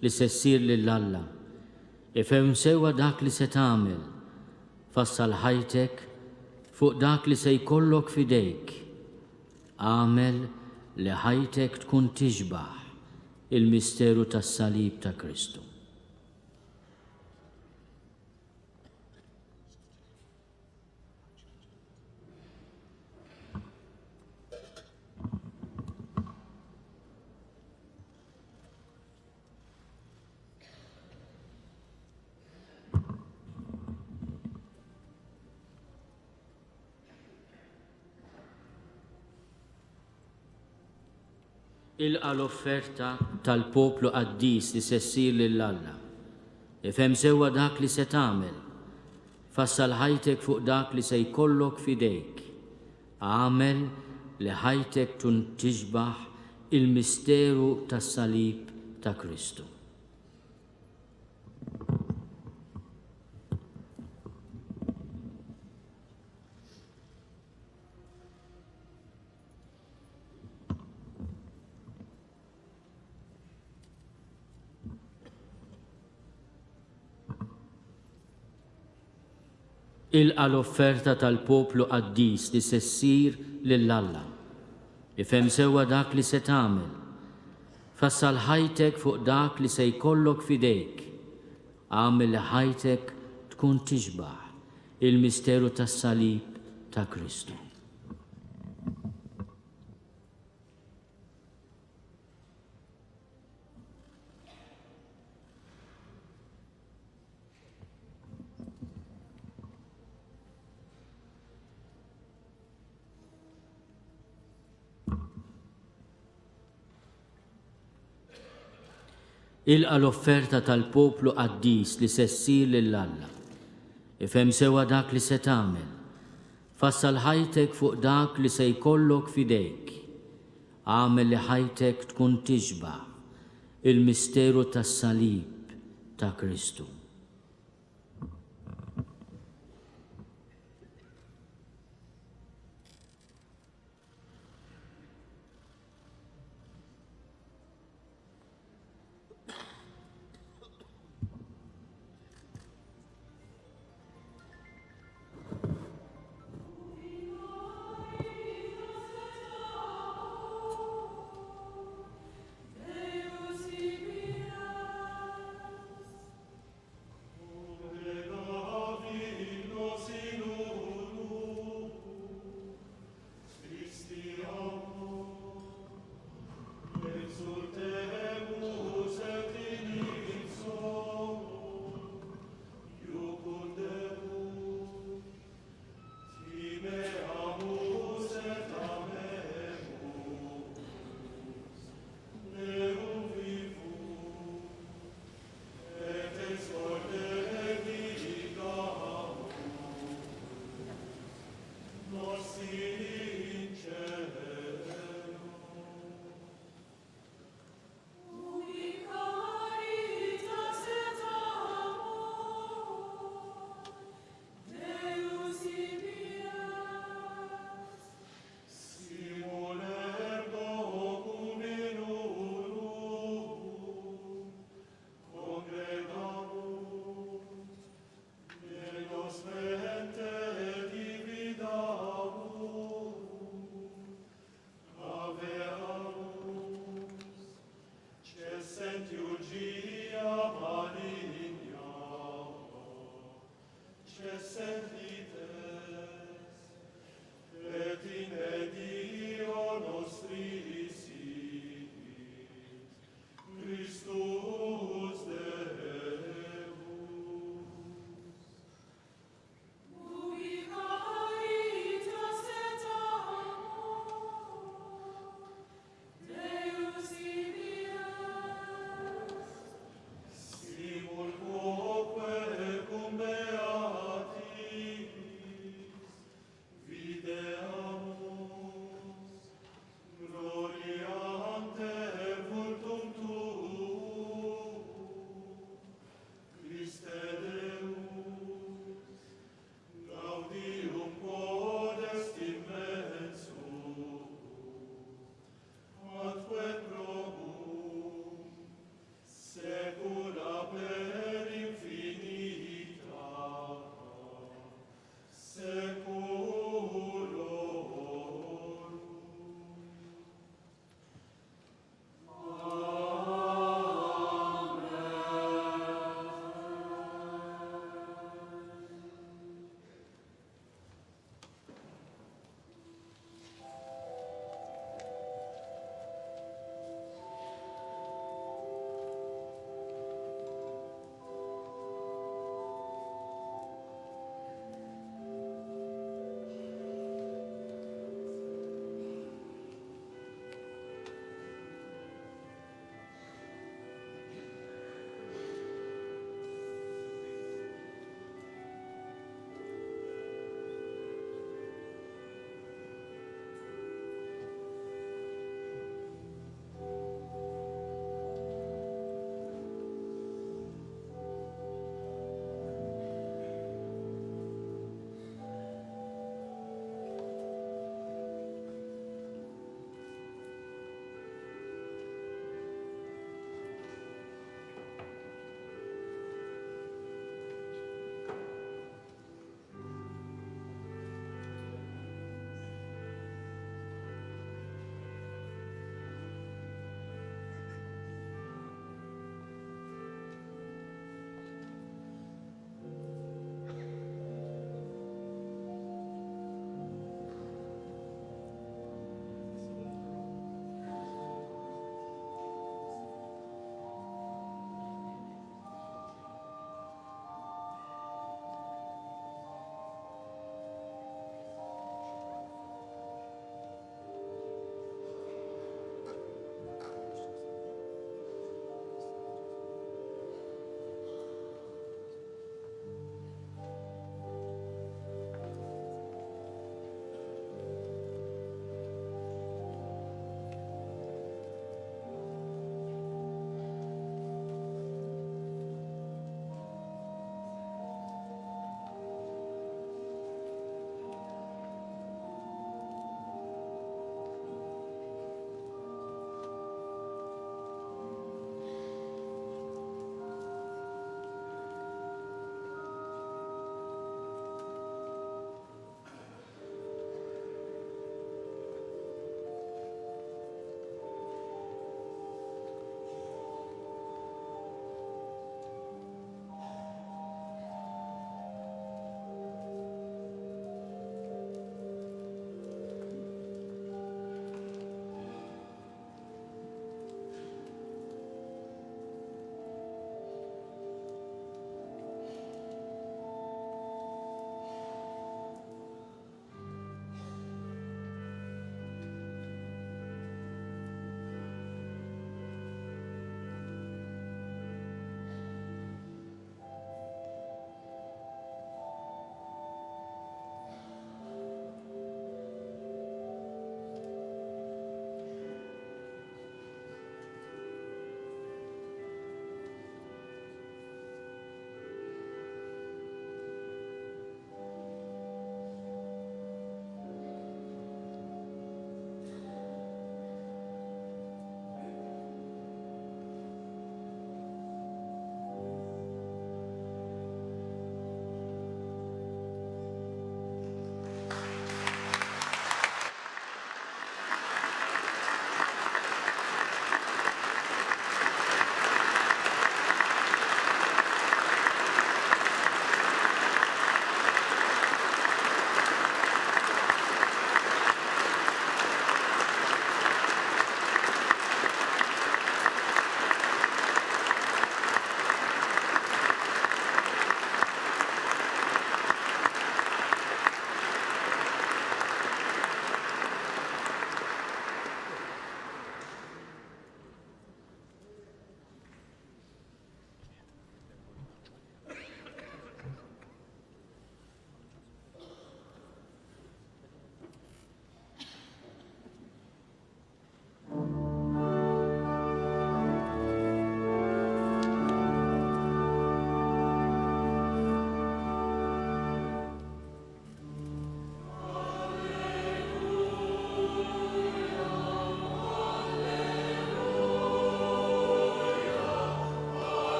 li se ssir lill-Alla. Ifhem sewa dak li se tagħmel. Fassal ħajtek fuq dak li se jkollok fidejk. Għamel li ħajtek tkun tixbaħ il-misteru tas-salib ta' Kristu. Ilqa l-offerta tal-poplu qaddis li se ssir lill-Alla. Ifhem sewwa dak li se tagħmel. Fassal ħajtek fuq dak li se jkollok fidejk. Għamel li ħajtek tkun tixbaħ il-misteru tas-salib ta' Kristu. Ilqa l-offerta tal-poplu qaddis li se ssir lill-Alla. Ifhem sewwa dak li se tagħmel. Fassal ħajtek fuq dak li se jkollok fidejk. Għamel li ħajtek tkun tixbaħ il-misteru tas-salib ta' Kristu. Ilqa l-offerta tal-poplu qaddis li se ssir lill-Alla. Ifhem sewwa dak li se tagħmel. Fassal ħajtek fuq dak li se jkollok fidejk. Għamel li ħajtek tkun tixbaħ il-misteru tas-salib ta' Kristu.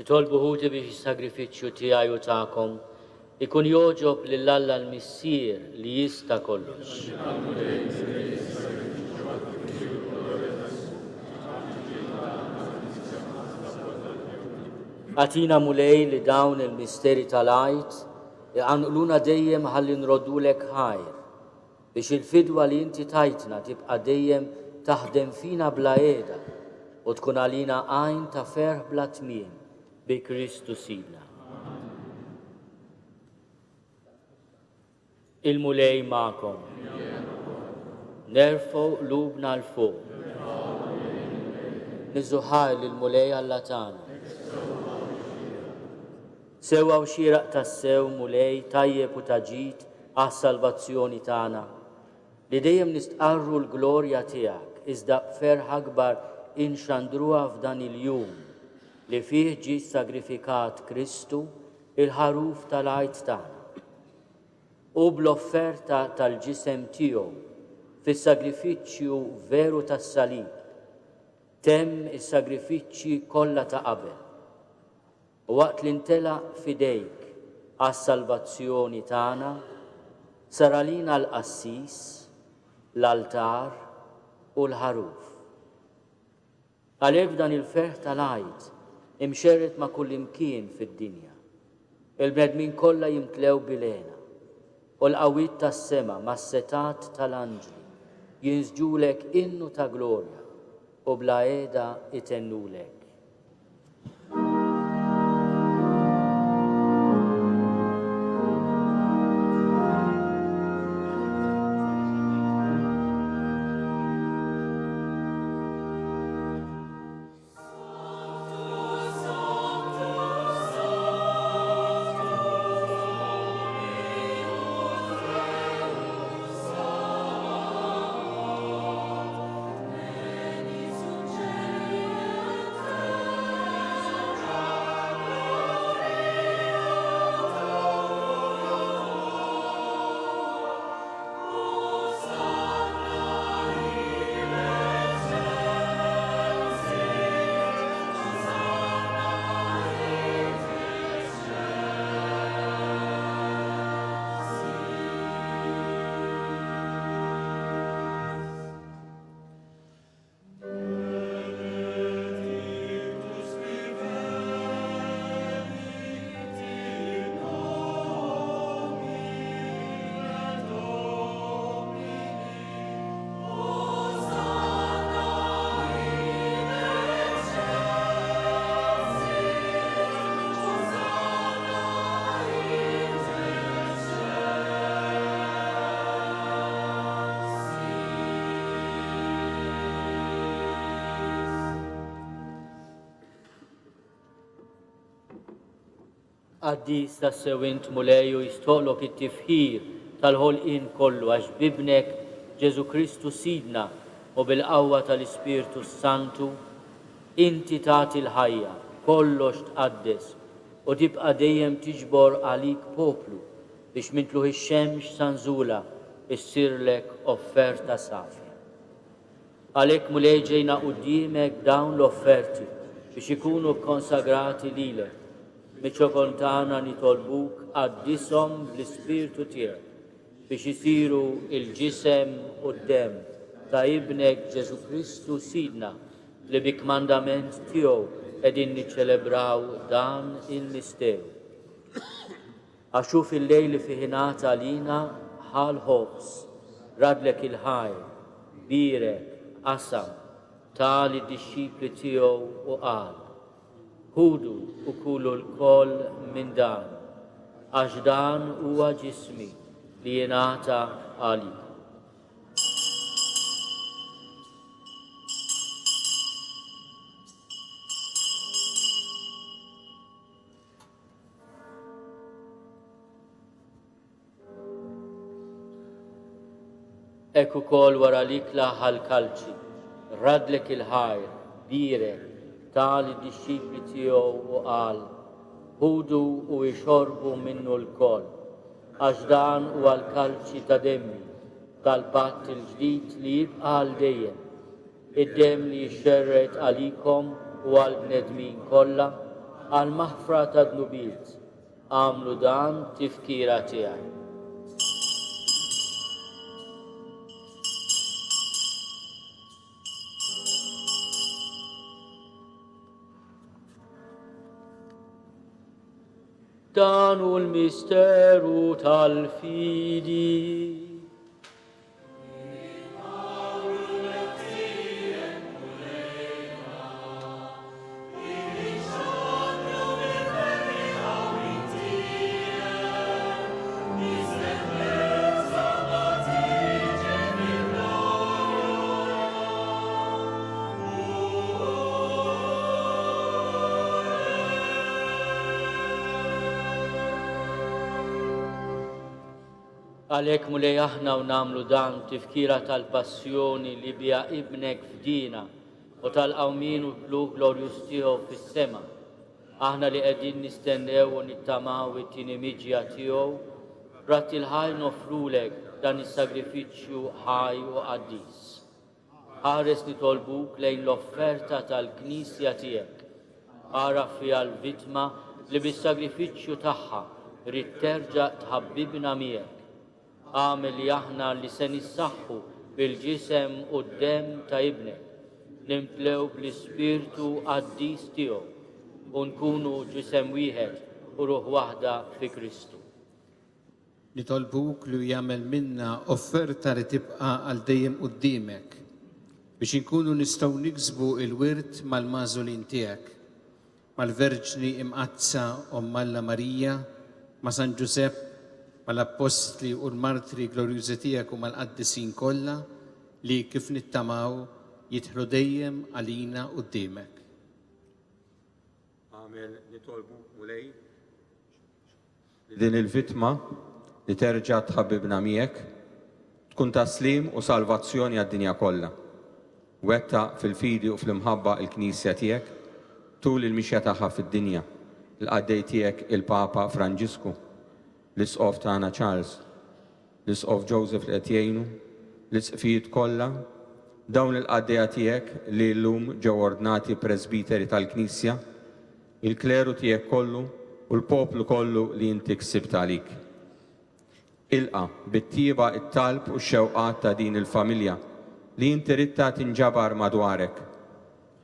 Nitolbu ħuti biex is-sagrifiċċju tiegħi u tagħkom ikun joġob lill-Alla l-Missier li jista' kollox. Għatina mulej li dawn il-misteri tal-għajt iqanqluna dejjem ħalli nroddulek ħajr biex il-fidwa li inti tajtna tibqa' dejjem taħdem fina bla qiegħda u tkun għalina għajn ta' ferħ bla tmiem bi Kristu Sidna. Il-mulej ma'kom. Nerfgħu qlubna l-fuq. Niżuħar lill-mulej Alla tagħna. Sewwa u xieraq tas-sew mulej tajjeb u taġid għas-salvazzjoni tagħna li dejjem nistqarru l-glorja tiegħek iżda b'ferħ akbar inxandruha f'dan il-jum li fih ġie sagrifikat Kristu il-ħaruf tal-għajt tagħna. U bl-offerta tal-ġisem tiegħu fis-sagrifiċċju veru tas-salib temm is-sagrifiċċji kollha ta' qabel. U waqt li ntelaq fidejk għas-salvazzjoni tagħna sar għalina l-qassis, l-altar u l-ħaruf. Għalhekk dan il-ferħ tal-għajt imxerret ma' kull imkien fid-dinja. Il-bnedmin kollha jimtlew bilena u l-qawwiet tas-sema mas-setat tal-anġli jinżġulek innu ta' glorja u bla qiegħda itennulek. Għaddis ta' sewint muleju jistoqlok it-tifħir tal-ħolqien kollu għax bibnek Ġesu Kristu Sidna u bil-qawwa tal-Ispirtu Santu inti tagħti l-ħajja kollox tqaddes u tibqa' dejjem tiġbor għalik poplu biex mintluħ ix-xemx sanżula issirlek offerta safja. Għalhekk mulej ġejna quddiemek dawn l-offerti biex ikunu konsagrati lilek. Miċ-ċokontana nitolbuk għaddisom bl-Ispirtu tiegħek biex isiru il-ġisem u d-dem ta' ibnek Ġesu Kristu Sidna li bi kmandament tiegħu qegħdin niċċelebraw dan il-misteru. Għaxu fil-lejl li fih ingħata għalina ħal ħobs, radlek il-ħajr, birek, qasam, tali d-dixxipli tiegħu u qal. Ħudu u kulu l-koll minn dan, għax dan huwa ġismi li jingħata għalik. Ekku kol wara l-ikla ħal-kalċi, radlek il-ħajr, birek, tali disċipli tiegħu u qal, ħudu u jxorbu minnu l-koll, għax dan huwa l-kalċi ta' demmi tal-patt il-ġdid li jibqa' għal dejjem, id-demm li jxerret għalikom u għal bnedmin kollha għal maħfra ta' dnubiet. Għamlu dan tifkira tiegħi. Dan hu l-misteru tal-fidi. Għalhekk mulej aħna u namlu dan tifkira tal-passjoni li bija ibnek fdina u tal-qawmin u l-plug glorjus tiegħu fis-sema. Aħna li qegħdin nistennew u nittamaw it-tieni miġja tiegħu, rat il-ħaj nofrulek dan is-sagrifiċċju ħaj u qaddis. Ħares nitolbuk lejn l-offerta tal-Knisja tiegħek. Ara fiha l-vittma li bis-sagrifiċċju tagħha rid terġa' tħabbibna miegħek. Għamel li aħna li se nissaħħu bil-ġisem u d-dem ta' ibnek, nimtlew bl-ispirtu qaddis tiegħu u nkunu ġisem wieħed u ruħ waħda fi Kristu. Nitolbuk li jagħmel minna offerta li tibqa' għal dejjem quddiemek biex inkunu nistgħu niksbu il-wirt mal-magħżulin tiegħek, mal-Verġni imqazza Ommalla Marija, ma' San Ġusepp, mal-Apostli u l-Martri glorjużi tiegħek u mal-qaddisin kollha li kif nittamaw jidħlu dejjem għalina quddiemek. Għamel nitolbu mulej din il-vittma li terġa' tħabbibna miegħek tkun taslim u salvazzjoni għad-dinja kollha. Wetta fil-fidi u fl-imħabba il-Knisja tiegħek tul il-mixja tagħha fid-dinja, il-qaddej tiegħek il-Papa Franġisku, l-isqof tagħna Charles, l-isqof Joseph li qed jgħinu, l-isqfijiet kollha, dawn il-qaddejja tiegħek li llum ġew ordnati presbiteri tal-Knisja, il-kleru tiegħek kollu u l-poplu kollu li inti ksibt għalik. Ilqa bit-tieba it-talb u x-xewqat ta' din il-familja li inti ridta tinġabar madwarek.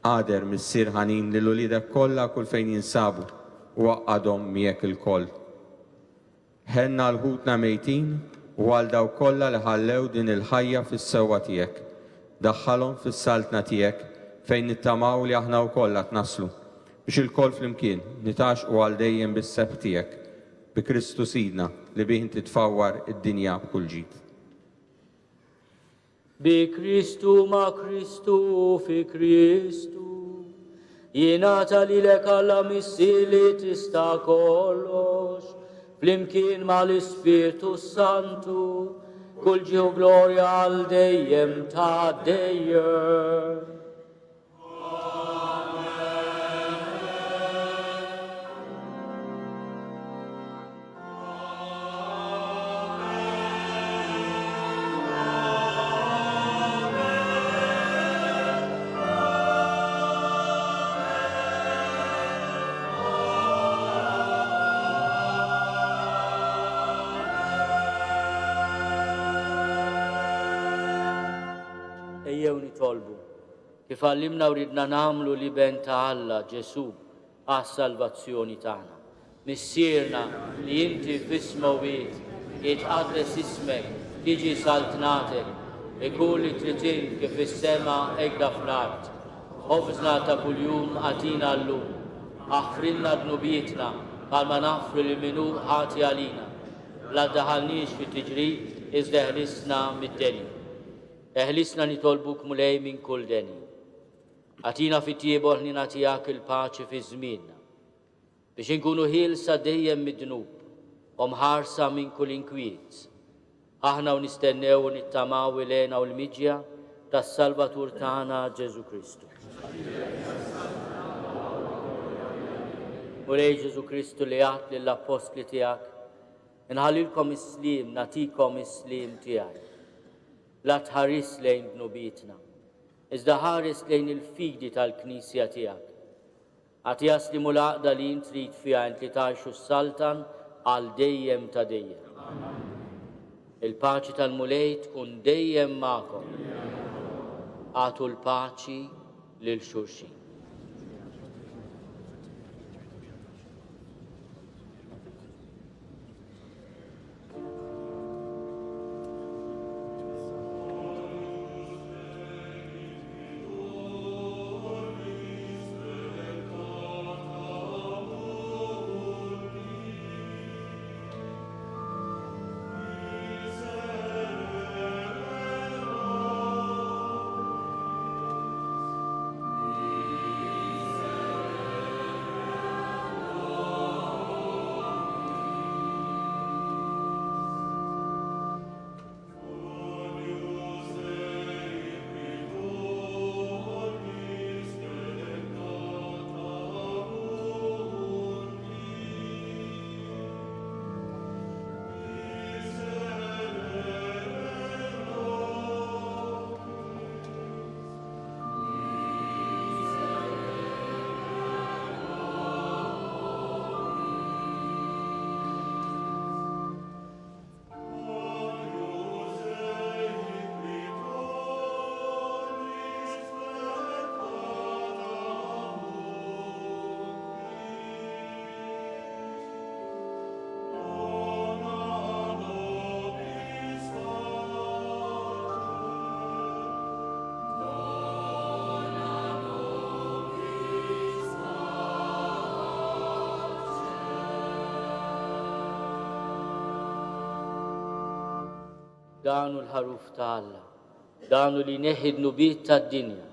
Qader missier ħanin lil uliedek kollha kull fejn jinsabu u għaqadhom miegħek il-koll. Ħenna l-ħutna mejtin u għal daw kollha li ħallew din il-ħajja fis-sewwa tiegħek. Daħħalhom fis-saltna tiegħek fejn nittamaw li aħna wkoll qed naslu biex il-koll flimkien nitaxqu għal dejjem bis-seb tiegħek bi Kristu Sidna li bih titfawwar id-dinja b'kull ġid. Bi Kristu ma' Kristu fi Kristu jingħata lilek Alla missi li tista' kollox flimkien mal-Ispirtu Santu kull ġieħu glorja għal dejjem ta' dejjem. Ejjew nitolbu, kif għallimna u ridna namlu li ben ta' Alla Ġesu għas-salvazzjoni tagħna. Missierna li inti f'ismu wieħed jitqaddes ismek, tiġi saltnatek, ikun li tritin kif is-sema hekk fl-art. Ħobżna ta' kuljum għatina llum, aħfrilna dnubietna bħalma naħfru li minnu ħati għalina. La daħalniex fit-tiġrid iżda eħlisna mid-deni. Eħlisna nitolbuk mulej minn kull deni. Għatina fit-tiebor ħnina tiegħek il-paċi fi żmienna biex inkunu ħielsa dejjem mid-dnub u mħarsa minn kull inkwiet. Aħna u nistennew u nittamaw ilena u l-miġja tas-Salvatur tagħna Ġesu Kristu. Mulej Ġesu Kristu li għat lill-apostli tiegħek, inħallilkom is-slim, natikom is-slim tiegħi. La tħares lejn dnubietna, iżda ħares lejn il-fidi tal-Knisja tiegħek. Għatijas li mulaqda li jintrit fija int li taħxu s-saltan għal dejjem ta' dejjem. Il-paċi tal-mulej tkun dejjem ma'kom. Għatu l-paċi lil xulxin. Danu l-ħaruf ta' Alla, danu li neħidnu bit ta' dinja,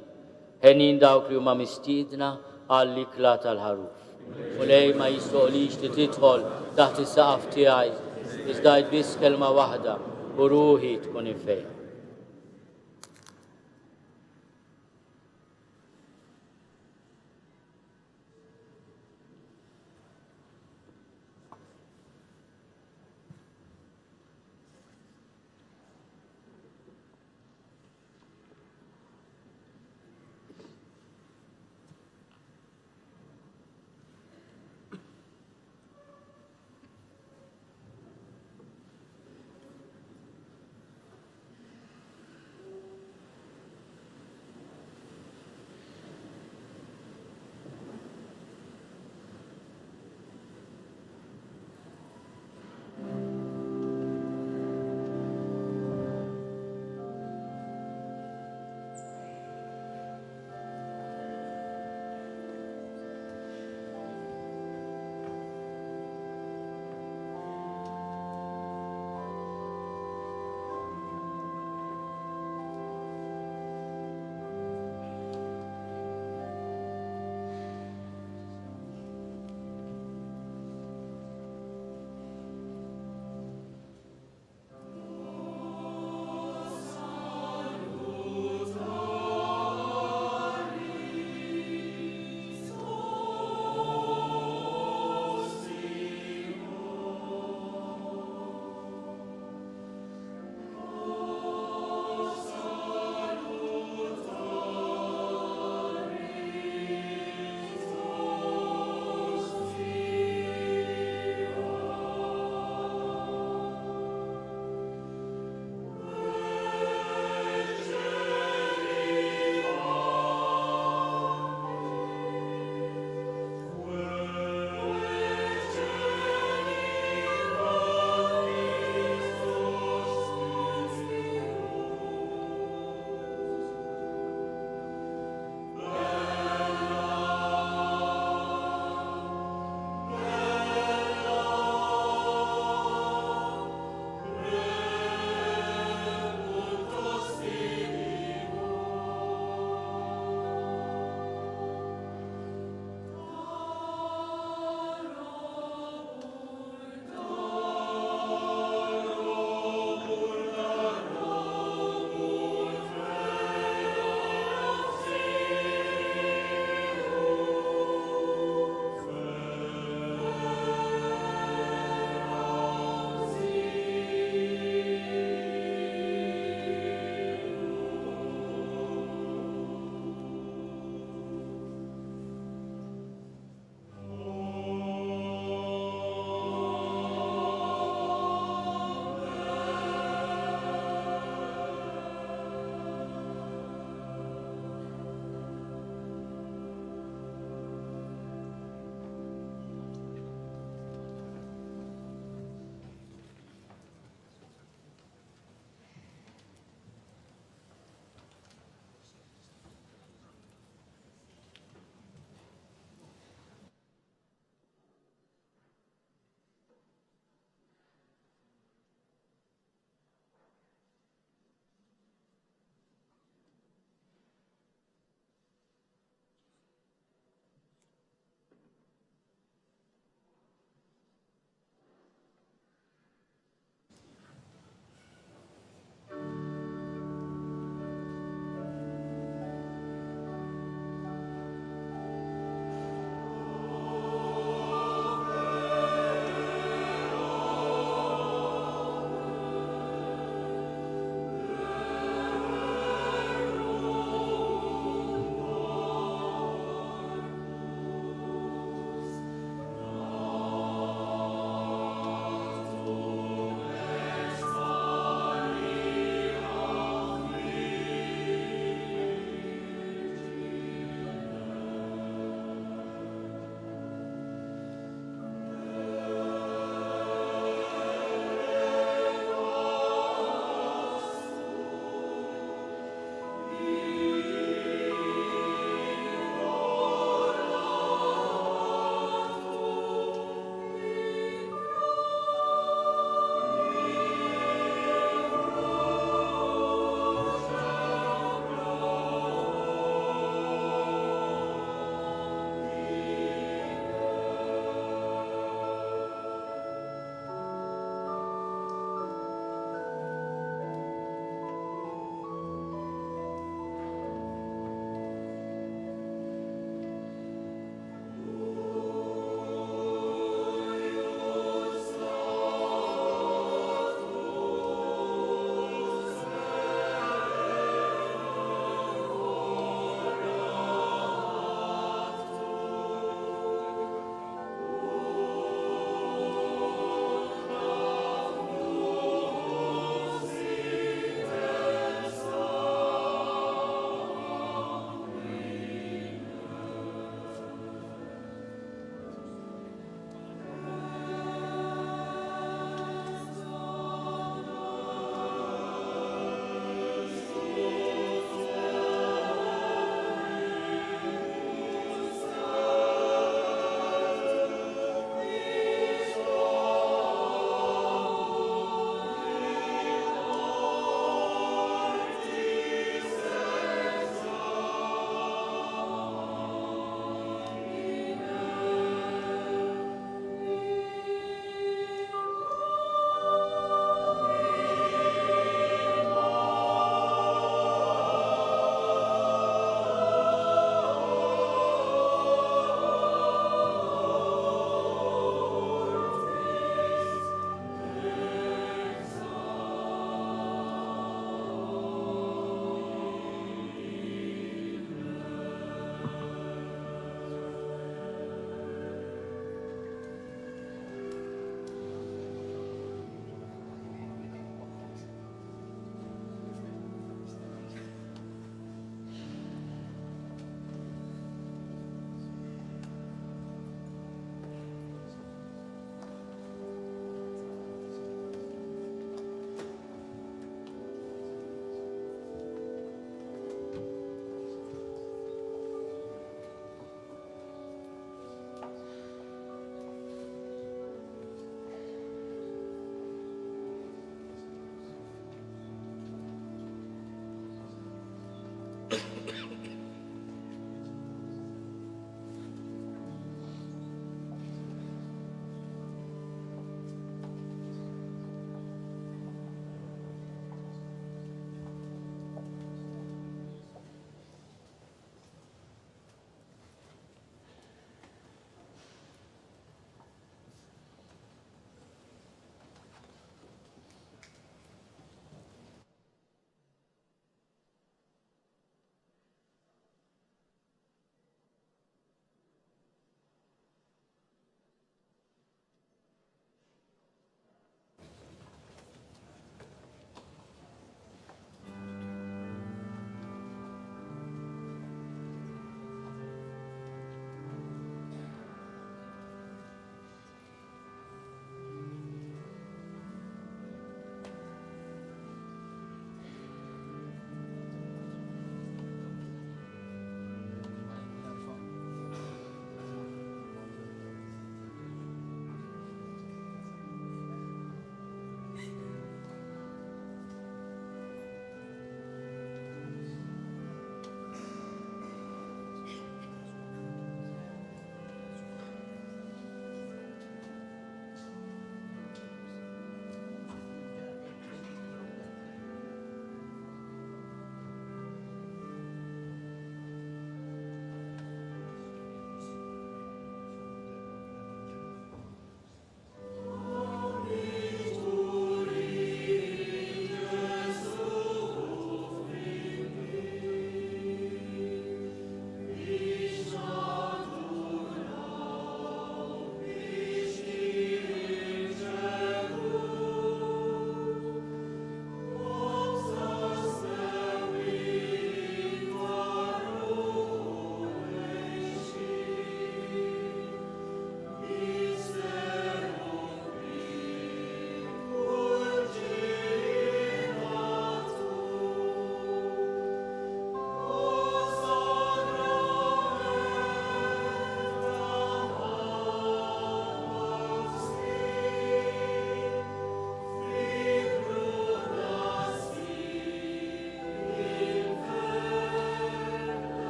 ħenin dawk li huma mistiedna għall-ikla tal-ħaruf. U lej ma jistoqlix li tidħol taħt is-saqaf tiegħi, iżdajt biss kelma waħda u ruħi tkun ifejha.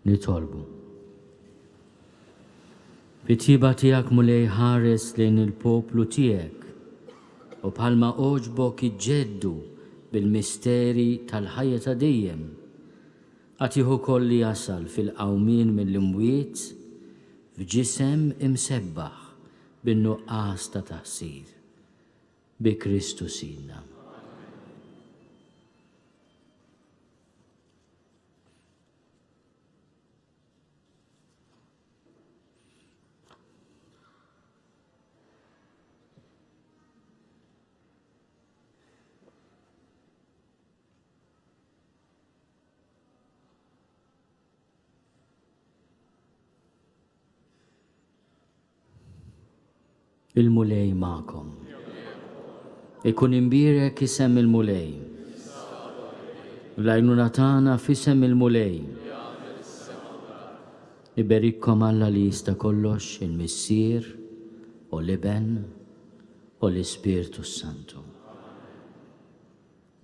Nitolbu. Fit-tiba tiegħek mulej ħares lejn il-poplu tiegħek u bħalma oġbok iġġeddu bil-misteri tal-ħajja ta' dejjem. Għatiħu kolli jasal fil-qawmin mill-imwiet f'ġisem imsebbaħ bin-nuqqas ta' taħsir. Bi Kristu Sidna. Il-mulej ma'kom. Ikun imbirek isem il-mulej. Lajnuna tagħna f'isem il-mulej. Iberikkom Alla li jista' kollox il-Missier u l-Iben u l-Ispirtu Santu.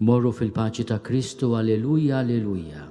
Morru fil-paċi ta' Kristu, alleluja, alleluja.